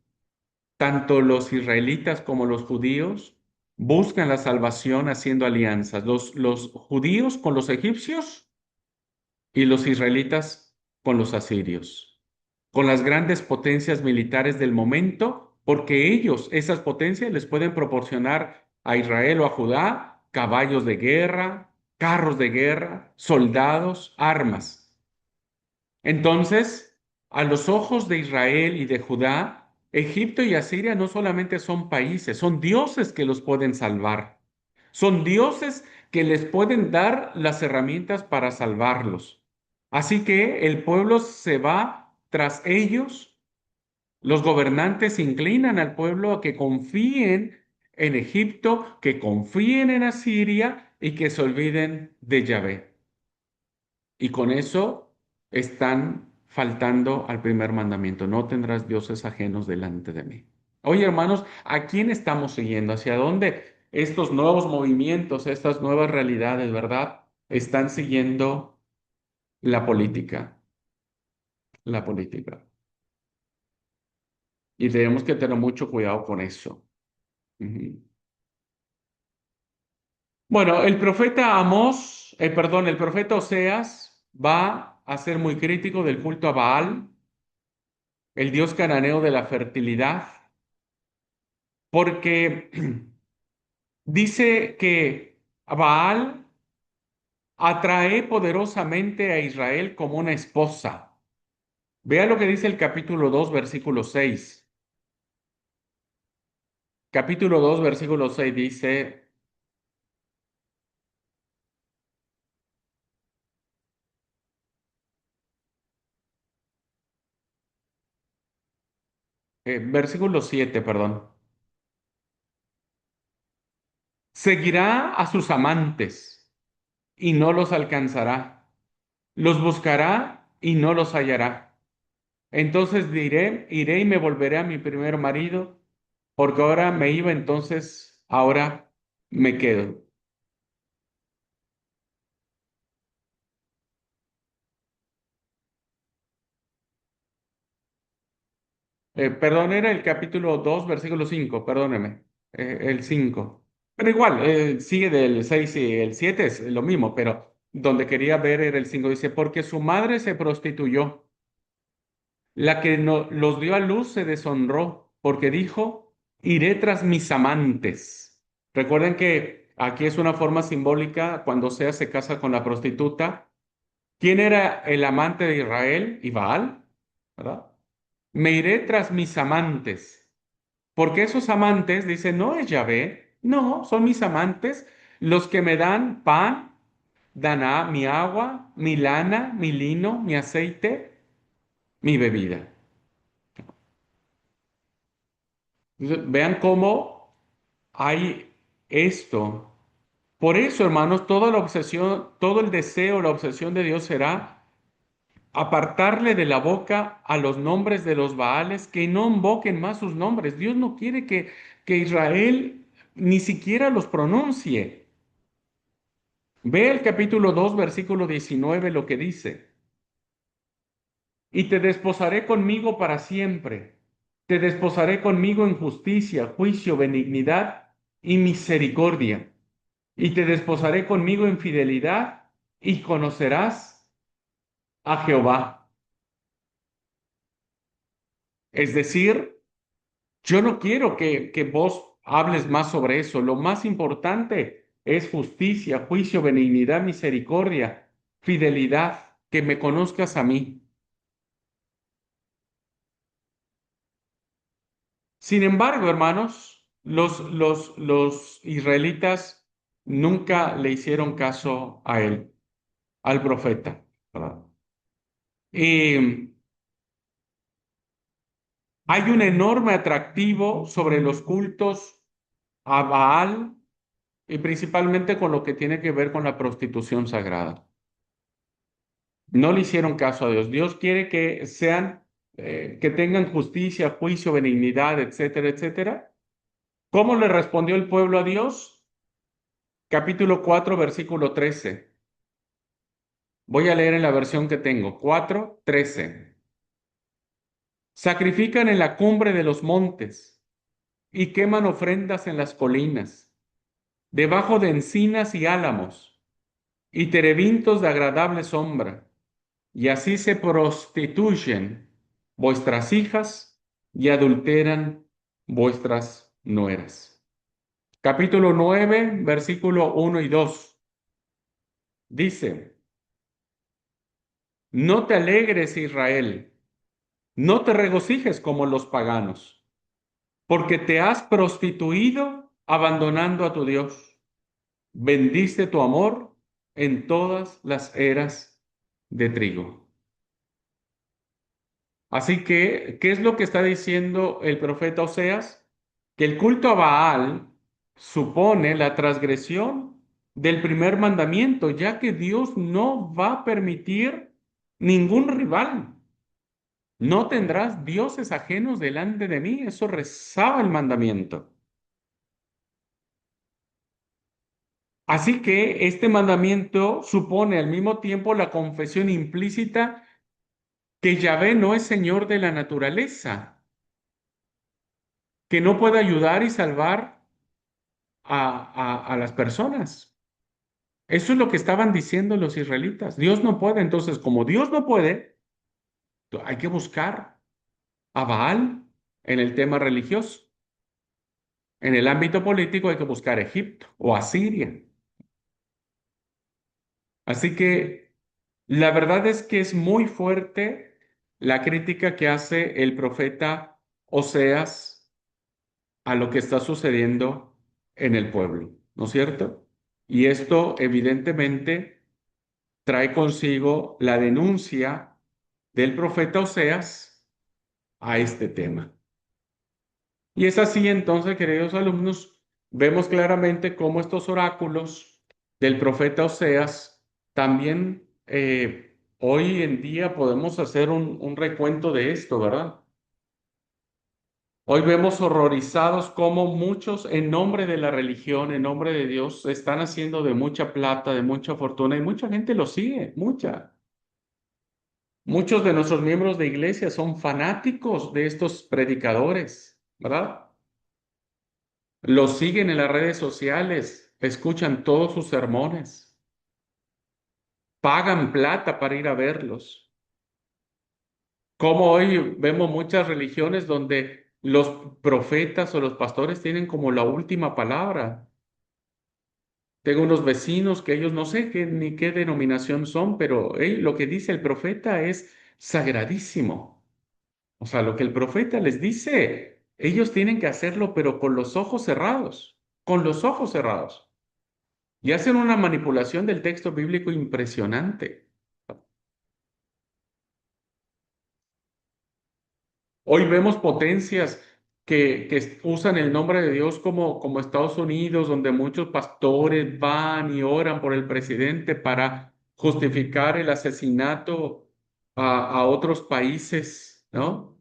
tanto los israelitas como los judíos buscan la salvación haciendo alianzas. Los judíos con los egipcios y los israelitas con los asirios, con las grandes potencias militares del momento, porque ellos, esas potencias, les pueden proporcionar a Israel o a Judá caballos de guerra, carros de guerra, soldados, armas. Entonces, a los ojos de Israel y de Judá, Egipto y Asiria no solamente son países, son dioses que los pueden salvar. Son dioses que les pueden dar las herramientas para salvarlos. Así que el pueblo se va tras ellos, los gobernantes se inclinan al pueblo a que confíen en Egipto, que confíen en Asiria y que se olviden de Yahvé. Y con eso están faltando al primer mandamiento. No tendrás dioses ajenos delante de mí. Oye, hermanos, ¿a quién estamos siguiendo? ¿Hacia dónde estos nuevos movimientos, estas nuevas realidades, verdad? Están siguiendo la política, la política. Y tenemos que tener mucho cuidado con eso. Ujú. Bueno, el profeta el profeta Oseas va a ser muy crítico del culto a Baal. el dios cananeo de la fertilidad, porque dice que Baal atrae poderosamente a Israel como una esposa. Vea lo que dice el capítulo 2, versículo 6. Capítulo 2, versículo 6 dice, versículo 7, perdón. Seguirá a sus amantes y no los alcanzará. Los buscará y no los hallará. Entonces diré, iré y me volveré a mi primer marido, porque ahora me iba, entonces ahora me quedo. Perdón, era el capítulo 2, versículo 5, perdóneme, el 5. Pero igual, sigue del 6 y el 7 es lo mismo, pero donde quería ver era el 5. Dice, porque su madre se prostituyó, la que los dio a luz se deshonró, porque dijo, iré tras mis amantes. Recuerden que aquí es una forma simbólica, cuando Sea se casa con la prostituta. ¿Quién era el amante de Israel? Y Baal, ¿verdad? Me iré tras mis amantes. Porque esos amantes, dice, no es Yahvé, no, son mis amantes los que me dan pan, dan mi agua, mi lana, mi lino, mi aceite, mi bebida. Entonces, vean cómo hay esto. Por eso, hermanos, toda la obsesión, todo el deseo, la obsesión de Dios será apartarle de la boca a los nombres de los Baales, que no invoquen más sus nombres. Dios no quiere que Israel ni siquiera los pronuncie. Ve el capítulo 2, versículo 19, lo que dice. Y te desposaré conmigo para siempre. Te desposaré conmigo en justicia, juicio, benignidad y misericordia. Y te desposaré conmigo en fidelidad y conocerás a Jehová. Es decir, yo no quiero que vos hables más sobre eso. Lo más importante es justicia, juicio, benignidad, misericordia, fidelidad, que me conozcas a mí. Sin embargo, hermanos, los israelitas nunca le hicieron caso a él, al profeta, ¿verdad? Y hay un enorme atractivo sobre los cultos a Baal y principalmente con lo que tiene que ver con la prostitución sagrada. No le hicieron caso a Dios. Dios quiere que sean, que tengan justicia, juicio, benignidad, etcétera, etcétera. ¿Cómo le respondió el pueblo a Dios? Capítulo 4, versículo 13. Voy a leer en la versión que tengo. 4, 13. Sacrifican en la cumbre de los montes y queman ofrendas en las colinas, debajo de encinas y álamos y terebintos de agradable sombra. Y así se prostituyen vuestras hijas y adulteran vuestras nueras. Capítulo 9, versículo 1 y 2. Dice, no te alegres, Israel, no te regocijes como los paganos, porque te has prostituido abandonando a tu Dios. Vendiste tu amor en todas las eras de trigo. Así que, ¿qué es lo que está diciendo el profeta Oseas? Que el culto a Baal supone la transgresión del primer mandamiento, ya que Dios no va a permitir ningún rival. No tendrás dioses ajenos delante de mí. Eso rezaba el mandamiento. Así que este mandamiento supone al mismo tiempo la confesión implícita que Yahvé no es Señor de la naturaleza, que no puede ayudar y salvar a las personas. Eso es lo que estaban diciendo los israelitas. Dios no puede. Entonces, como Dios no puede, hay que buscar a Baal en el tema religioso. En el ámbito político hay que buscar a Egipto o a Siria. Así que la verdad es que es muy fuerte la crítica que hace el profeta Oseas a lo que está sucediendo en el pueblo, ¿no es cierto? Y esto evidentemente trae consigo la denuncia del profeta Oseas a este tema. Y es así entonces, queridos alumnos, vemos claramente cómo estos oráculos del profeta Oseas también hoy en día podemos hacer un recuento de esto, ¿verdad? Hoy vemos horrorizados cómo muchos en nombre de la religión, en nombre de Dios, están haciendo de mucha plata, de mucha fortuna y mucha gente lo sigue, mucha. Muchos de nuestros miembros de iglesia son fanáticos de estos predicadores, ¿verdad? Los siguen en las redes sociales, escuchan todos sus sermones, pagan plata para ir a verlos. Como hoy vemos muchas religiones donde los profetas o los pastores tienen como la última palabra. Tengo unos vecinos que ellos no sé qué, ni qué denominación son, pero lo que dice el profeta es sagradísimo. O sea, lo que el profeta les dice, ellos tienen que hacerlo, pero con los ojos cerrados, con los ojos cerrados. Y hacen una manipulación del texto bíblico impresionante. Hoy vemos potencias que usan el nombre de Dios como Estados Unidos, donde muchos pastores van y oran por el presidente para justificar el asesinato a otros países, ¿no?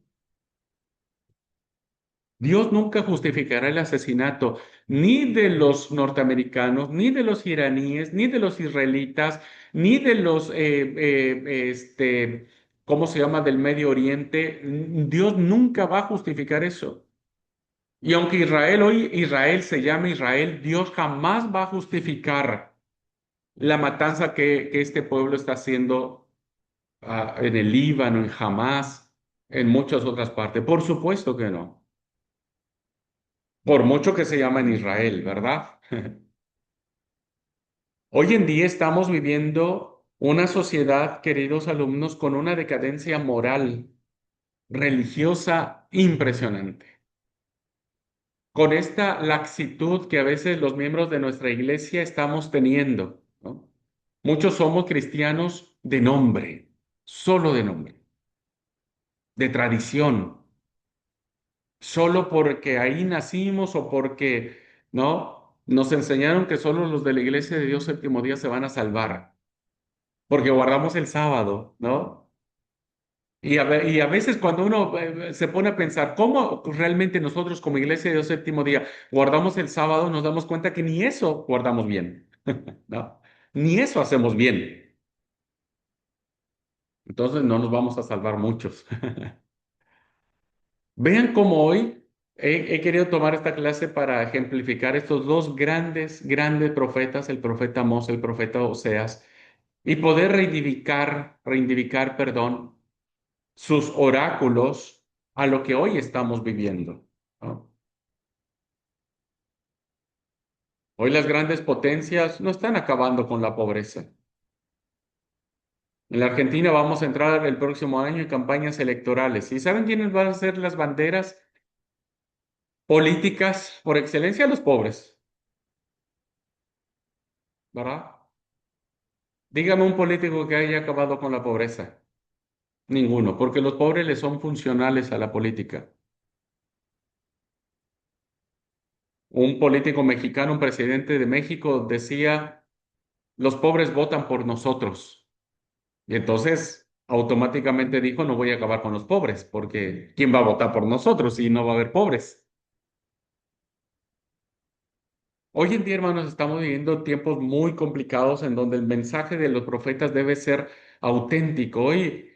Dios nunca justificará el asesinato ni de los norteamericanos, ni de los iraníes, ni de los israelitas, ni de los, ¿cómo se llama?, del Medio Oriente. Dios nunca va a justificar eso. Y aunque Israel se llama Israel, Dios jamás va a justificar la matanza que este pueblo está haciendo en el Líbano, en Hamas, en muchas otras partes. Por supuesto que no. Por mucho que se llama en Israel, ¿verdad? Hoy en día estamos viviendo una sociedad, queridos alumnos, con una decadencia moral, religiosa impresionante, con esta laxitud que a veces los miembros de nuestra iglesia estamos teniendo, ¿no? Muchos somos cristianos de nombre, solo de nombre, de tradición, solo porque ahí nacimos o porque, ¿no? Nos enseñaron que solo los de la iglesia de Dios séptimo día se van a salvar, porque guardamos el sábado, ¿no? Y a veces cuando uno se pone a pensar cómo realmente nosotros como iglesia de Dios séptimo día guardamos el sábado, nos damos cuenta que ni eso guardamos bien, ¿no? Ni eso hacemos bien. Entonces no nos vamos a salvar muchos. Vean cómo hoy he querido tomar esta clase para ejemplificar estos dos grandes, grandes profetas, el profeta Amós, el profeta Oseas, y poder perdón, sus oráculos a lo que hoy estamos viviendo, ¿no? Hoy las grandes potencias no están acabando con la pobreza. En la Argentina vamos a entrar el próximo año en campañas electorales. ¿Y saben quiénes van a ser las banderas políticas por excelencia? Los pobres, ¿verdad? Dígame un político que haya acabado con la pobreza. Ninguno, porque los pobres le son funcionales a la política. Un político mexicano, un presidente de México, decía, los pobres votan por nosotros. Y entonces automáticamente dijo, no voy a acabar con los pobres, porque ¿quién va a votar por nosotros si no va a haber pobres? Hoy en día, hermanos, estamos viviendo tiempos muy complicados en donde el mensaje de los profetas debe ser auténtico. Hoy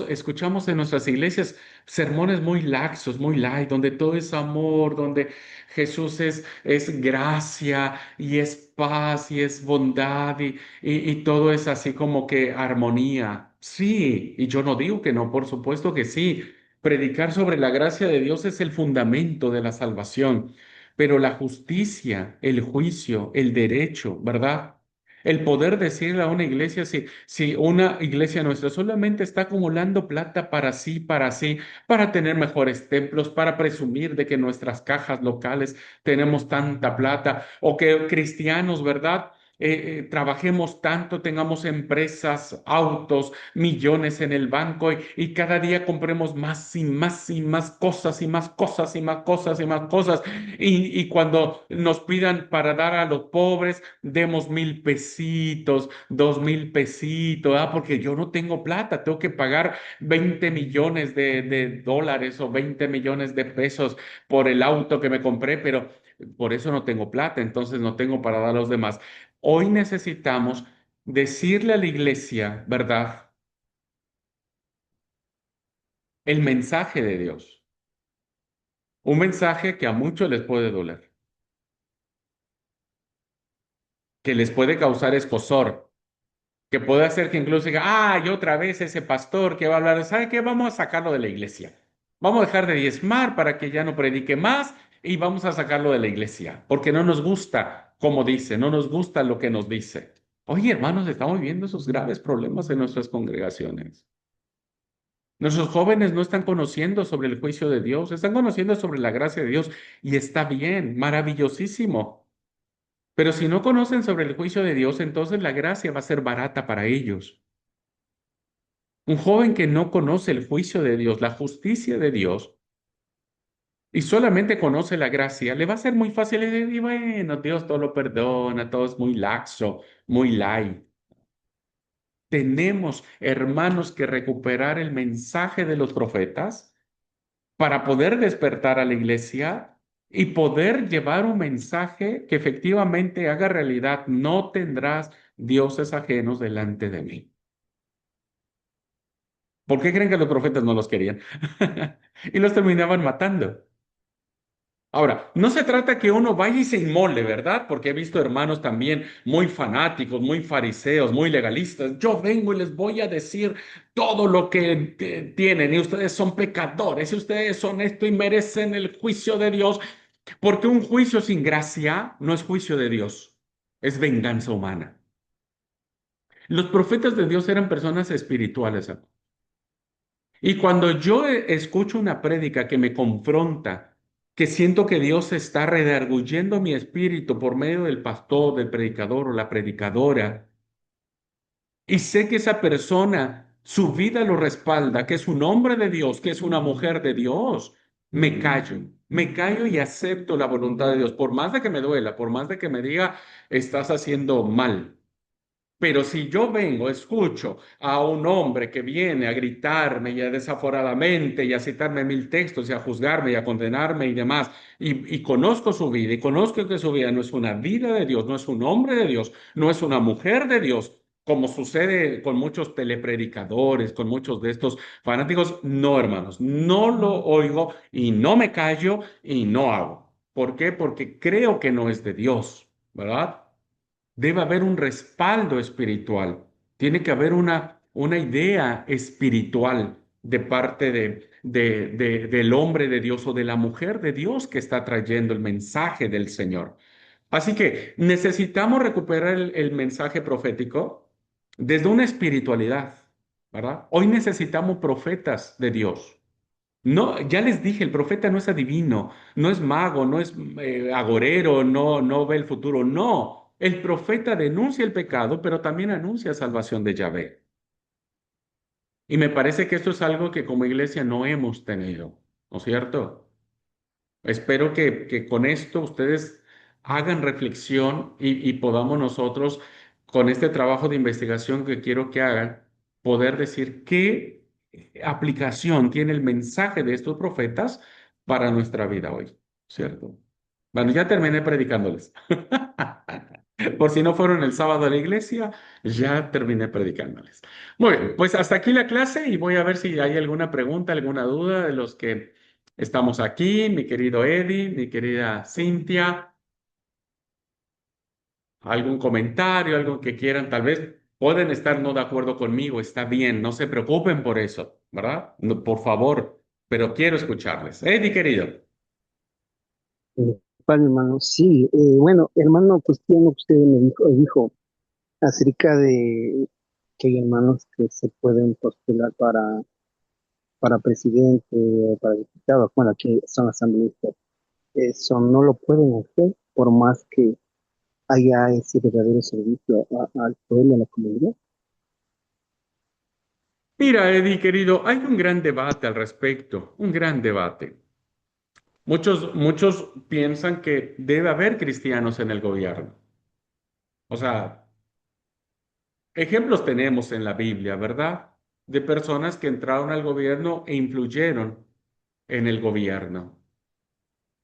escuchamos en nuestras iglesias sermones muy laxos, muy light, donde todo es amor, donde Jesús es gracia y es paz y es bondad y todo es así como que armonía. Sí, y yo no digo que no, por supuesto que sí, Predicar sobre la gracia de Dios es el fundamento de la salvación, pero la justicia, el juicio, el derecho, ¿verdad? El poder decirle a una iglesia, si una iglesia nuestra solamente está acumulando plata para sí, para tener mejores templos, para presumir de que en nuestras cajas locales tenemos tanta plata, o que cristianos, ¿verdad? Trabajemos tanto, tengamos empresas, autos, millones en el banco y cada día compremos más y más y más cosas y más cosas y más cosas y más cosas. Y cuando nos pidan para dar a los pobres, demos 1,000 pesitos, 2,000 pesitos, porque yo no tengo plata, tengo que pagar 20 millones de dólares o 20 millones de pesos por el auto que me compré, pero por eso no tengo plata, entonces no tengo para dar a los demás. Hoy necesitamos decirle a la iglesia, ¿verdad? El mensaje de Dios. Un mensaje que a muchos les puede doler, que les puede causar escozor, que puede hacer que incluso diga, y otra vez ese pastor que va a hablar, ¿sabe qué? Vamos a sacarlo de la iglesia. Vamos a dejar de diezmar para que ya no predique más y vamos a sacarlo de la iglesia, porque no nos gusta como dice, no nos gusta lo que nos dice. Oye, hermanos, estamos viviendo esos graves problemas en nuestras congregaciones. Nuestros jóvenes no están conociendo sobre el juicio de Dios, están conociendo sobre la gracia de Dios y está bien, maravillosísimo. Pero si no conocen sobre el juicio de Dios, entonces la gracia va a ser barata para ellos. Un joven que no conoce el juicio de Dios, la justicia de Dios, y solamente conoce la gracia, le va a ser muy fácil decir, y bueno, Dios todo lo perdona, todo es muy laxo, muy light. Tenemos, hermanos, que recuperar el mensaje de los profetas para poder despertar a la iglesia y poder llevar un mensaje que efectivamente haga realidad. No tendrás dioses ajenos delante de mí. ¿Por qué creen que los profetas no los querían? Y los terminaban matando. Ahora, no se trata que uno vaya y se inmole, ¿verdad? Porque he visto hermanos también muy fanáticos, muy fariseos, muy legalistas. Yo vengo y les voy a decir todo lo que tienen y ustedes son pecadores y ustedes son esto y merecen el juicio de Dios, porque un juicio sin gracia no es juicio de Dios, es venganza humana. Los profetas de Dios eran personas espirituales, hermano. Y cuando yo escucho una prédica que me confronta, que siento que Dios está redarguyendo mi espíritu por medio del pastor, del predicador o la predicadora, y sé que esa persona, su vida lo respalda, que es un hombre de Dios, que es una mujer de Dios, me callo y acepto la voluntad de Dios, por más de que me duela, por más de que me diga, estás haciendo mal. Pero si yo vengo, escucho a un hombre que viene a gritarme y a desaforadamente y a citarme 1,000 textos y a juzgarme y a condenarme y demás, y conozco su vida y conozco que su vida no es una vida de Dios, no es un hombre de Dios, no es una mujer de Dios, como sucede con muchos telepredicadores, con muchos de estos fanáticos, no, hermanos, no lo oigo y no me callo y no hago. ¿Por qué? Porque creo que no es de Dios, ¿verdad? Debe haber un respaldo espiritual. Tiene que haber una idea espiritual de parte del hombre de Dios o de la mujer de Dios que está trayendo el mensaje del Señor. Así que necesitamos recuperar el mensaje profético desde una espiritualidad, ¿verdad? Hoy necesitamos profetas de Dios. No, ya les dije, el profeta no es adivino, no es mago, no es agorero, no ve el futuro. No, el profeta denuncia el pecado, pero también anuncia salvación de Yahvé. Y me parece que esto es algo que como iglesia no hemos tenido, ¿no es cierto? Espero que con esto ustedes hagan reflexión y podamos nosotros, con este trabajo de investigación que quiero que hagan, poder decir qué aplicación tiene el mensaje de estos profetas para nuestra vida hoy, ¿cierto? Bueno, ya terminé predicándoles. Por si no fueron el sábado a la iglesia, ya terminé predicándoles. Muy bien, pues hasta aquí la clase y voy a ver si hay alguna pregunta, alguna duda de los que estamos aquí, mi querido Eddie, mi querida Cintia, algún comentario, algo que quieran, tal vez pueden estar no de acuerdo conmigo, está bien, no se preocupen por eso, ¿verdad? Por favor, pero quiero escucharles. Eddie, querido. Vale, hermano, sí, bueno, hermano Cristiano, usted me dijo acerca de que hay hermanos que se pueden postular para presidente o para diputado, bueno, aquí son asambleístas, eso no lo pueden hacer por más que haya ese verdadero servicio al pueblo, a la comunidad. Mira, Eddie, querido, hay un gran debate al respecto, un gran debate. Muchos piensan que debe haber cristianos en el gobierno. O sea, ejemplos tenemos en la Biblia, ¿verdad? De personas que entraron al gobierno e influyeron en el gobierno.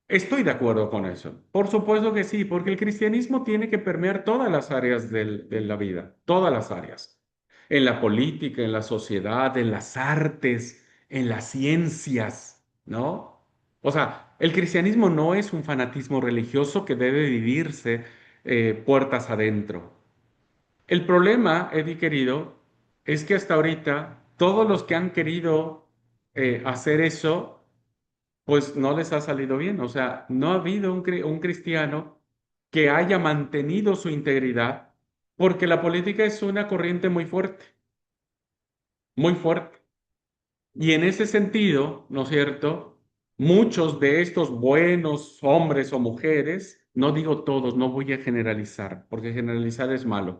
Estoy de acuerdo con eso. Por supuesto que sí, porque el cristianismo tiene que permear todas las áreas de la vida, todas las áreas. En la política, en la sociedad, en las artes, en las ciencias, ¿no? O sea, el cristianismo no es un fanatismo religioso que debe vivirse puertas adentro. El problema, Eddie querido, es que hasta ahorita todos los que han querido hacer eso, pues no les ha salido bien. O sea, no ha habido un cristiano que haya mantenido su integridad, porque la política es una corriente muy fuerte, muy fuerte. Y en ese sentido, ¿no es cierto? Muchos de estos buenos hombres o mujeres, no digo todos, no voy a generalizar, porque generalizar es malo,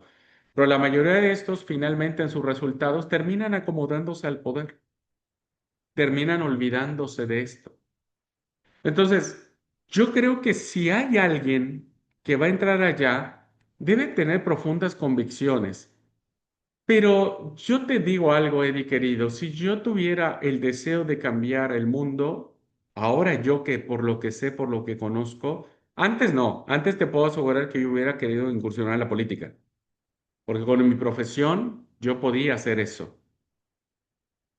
pero la mayoría de estos finalmente en sus resultados terminan acomodándose al poder, terminan olvidándose de esto. Entonces, yo creo que si hay alguien que va a entrar allá, debe tener profundas convicciones. Pero yo te digo algo, Eddie querido, si yo tuviera el deseo de cambiar el mundo, ahora yo que por lo que sé, por lo que conozco, antes no, antes te puedo asegurar que yo hubiera querido incursionar en la política, porque con mi profesión yo podía hacer eso.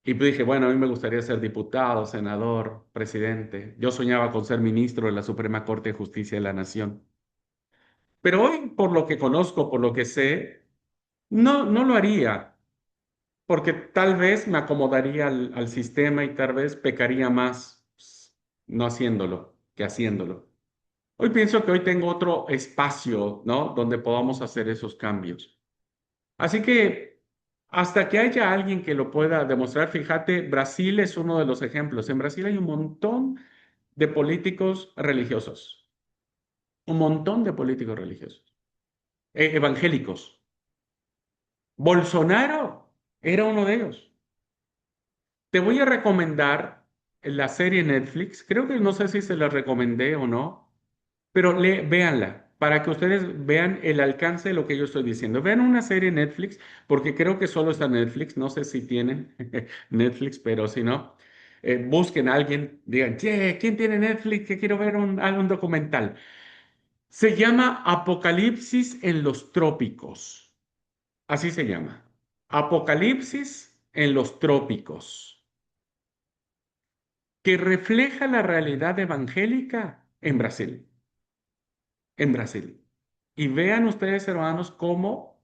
Y pues dije, bueno, a mí me gustaría ser diputado, senador, presidente. Yo soñaba con ser ministro de la Suprema Corte de Justicia de la Nación. Pero hoy, por lo que conozco, por lo que sé, no lo haría, porque tal vez me acomodaría al sistema y tal vez pecaría más no haciéndolo que haciéndolo. Hoy pienso que hoy tengo otro espacio, ¿no? Donde podamos hacer esos cambios. Así que hasta que haya alguien que lo pueda demostrar, fíjate, Brasil es uno de los ejemplos. En Brasil hay un montón de políticos religiosos, un montón de políticos religiosos, evangélicos. Bolsonaro era uno de ellos. Te voy a recomendar la serie Netflix. Creo que no sé si se la recomendé o no, pero véanla para que ustedes vean el alcance de lo que yo estoy diciendo. Vean una serie Netflix, porque creo que solo está en Netflix. No sé si tienen Netflix, pero si no, busquen a alguien, digan, che, ¿quién tiene Netflix? Que quiero ver un documental. Se llama Apocalipsis en los trópicos. Así se llama. Apocalipsis en los trópicos, que refleja la realidad evangélica en Brasil, en Brasil. Y vean ustedes, hermanos, cómo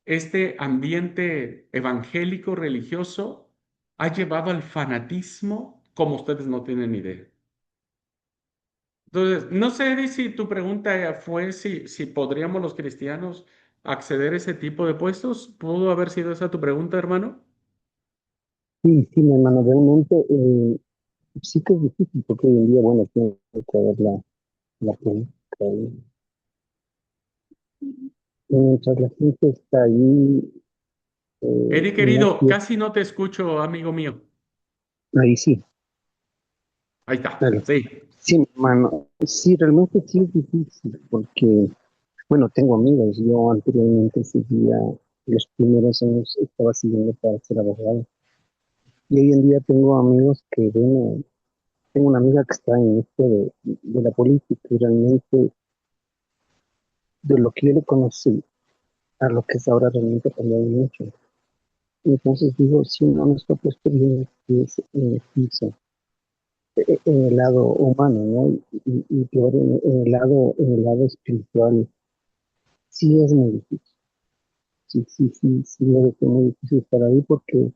este ambiente evangélico religioso ha llevado al fanatismo como ustedes no tienen idea. Entonces, no sé, Eddie, si tu pregunta fue si podríamos los cristianos acceder a ese tipo de puestos. ¿Pudo haber sido esa tu pregunta, hermano? Sí, sí, mi hermano, realmente sí que es difícil porque hoy en día, bueno, tiene que ver la política. Y mientras la gente está ahí, Eddie, no querido, quiere, casi no te escucho, amigo mío. ahí sí, Ahí está, claro. sí. Sí, mi hermano, sí, realmente sí es difícil porque, bueno, tengo amigos, yo anteriormente seguía, los primeros años estaba siguiendo para ser abogado. Y hoy en día tengo amigos que ven, tengo una amiga que está en esto de la política y realmente de lo que yo le conocí a lo que es ahora realmente ha cambiado mucho. Entonces digo, si uno no está puesto bien es en el piso, en el lado humano, ¿no? Y peor en el lado espiritual, sí es muy difícil. Sí, sí, sí, sí, debe ser muy difícil estar ahí porque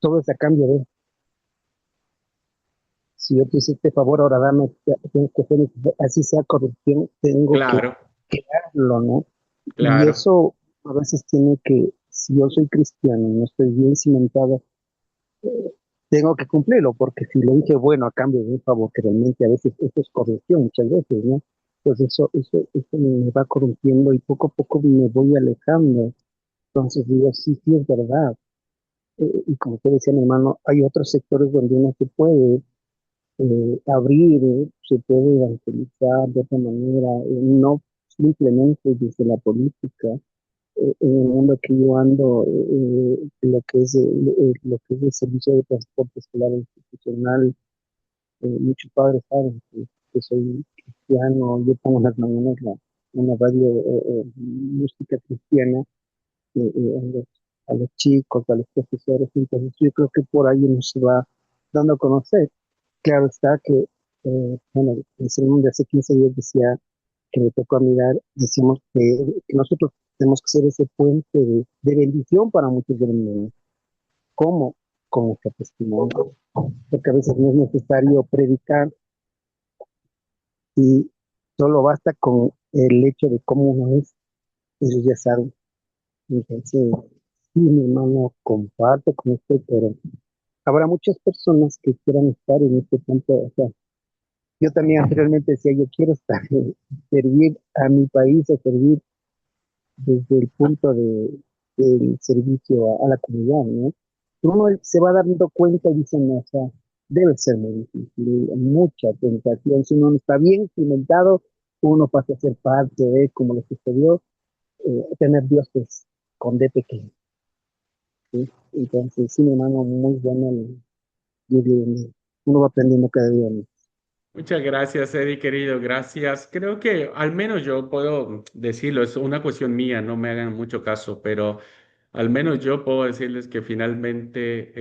todo es a cambio de, si yo te hice este favor, ahora dame, tengo que hacer, así sea corrupción, tengo Claro, que darlo, ¿no? Y claro. eso a veces tiene que, si yo soy cristiano y no estoy bien cimentado, tengo que cumplirlo, porque si le dije, bueno, a cambio de un favor, que realmente a veces eso es corrupción, muchas veces, ¿no? Pues eso me va corrompiendo y poco a poco me voy alejando. Entonces digo, sí, sí es verdad. Y como te decía mi hermano, hay otros sectores donde uno se puede abrir, se puede evangelizar de otra manera, no simplemente desde la política. En el mundo que yo ando, lo que es el servicio de transporte escolar institucional, muchos padres saben que soy cristiano, yo pongo en las mañanas una radio música cristiana a los chicos, a los profesores, entonces yo creo que por ahí uno se va dando a conocer. Claro está que, bueno, el sermón de hace 15 días decía que me tocó mirar, decimos que nosotros tenemos que ser ese puente de bendición para muchos del mundo. ¿Cómo? Con nuestro testimonio. Porque a veces no es necesario predicar y solo basta con el hecho de cómo uno es, ellos ya saben. Entonces, sí, mi hermano, comparto con usted, pero habrá muchas personas que quieran estar en este punto. O sea, yo también anteriormente decía, yo quiero estar, servir a mi país o servir desde el punto del servicio a la comunidad, ¿no? Uno se va dando cuenta y dice, no, o sea, debe ser muy difícil, mucha tentación. Si uno no está bien cimentado, uno pasa a ser parte de, como lo sucedió, tener dioses con D pequeño, ¿sí? Entonces, sí, mi hermano, muy bueno, uno va aprendiendo cada día, ¿no? Muchas gracias, Eddie, querido, gracias. Creo que al menos yo puedo decirlo, es una cuestión mía, no me hagan mucho caso, pero al menos yo puedo decirles que finalmente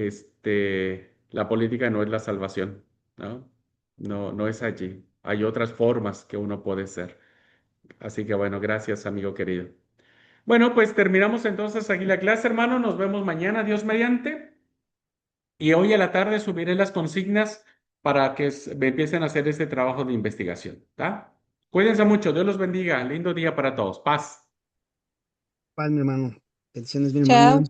la política no es la salvación, ¿no? No, no es allí. Hay otras formas que uno puede ser. Así que bueno, gracias, amigo querido. Bueno, pues terminamos entonces aquí la clase, hermano. Nos vemos mañana, Dios mediante. Y hoy a la tarde subiré las consignas para que me empiecen a hacer este trabajo de investigación. ¿Tá? Cuídense mucho, Dios los bendiga. Lindo día para todos. Paz. Paz, mi hermano. Bendiciones, mi Chao. hermano.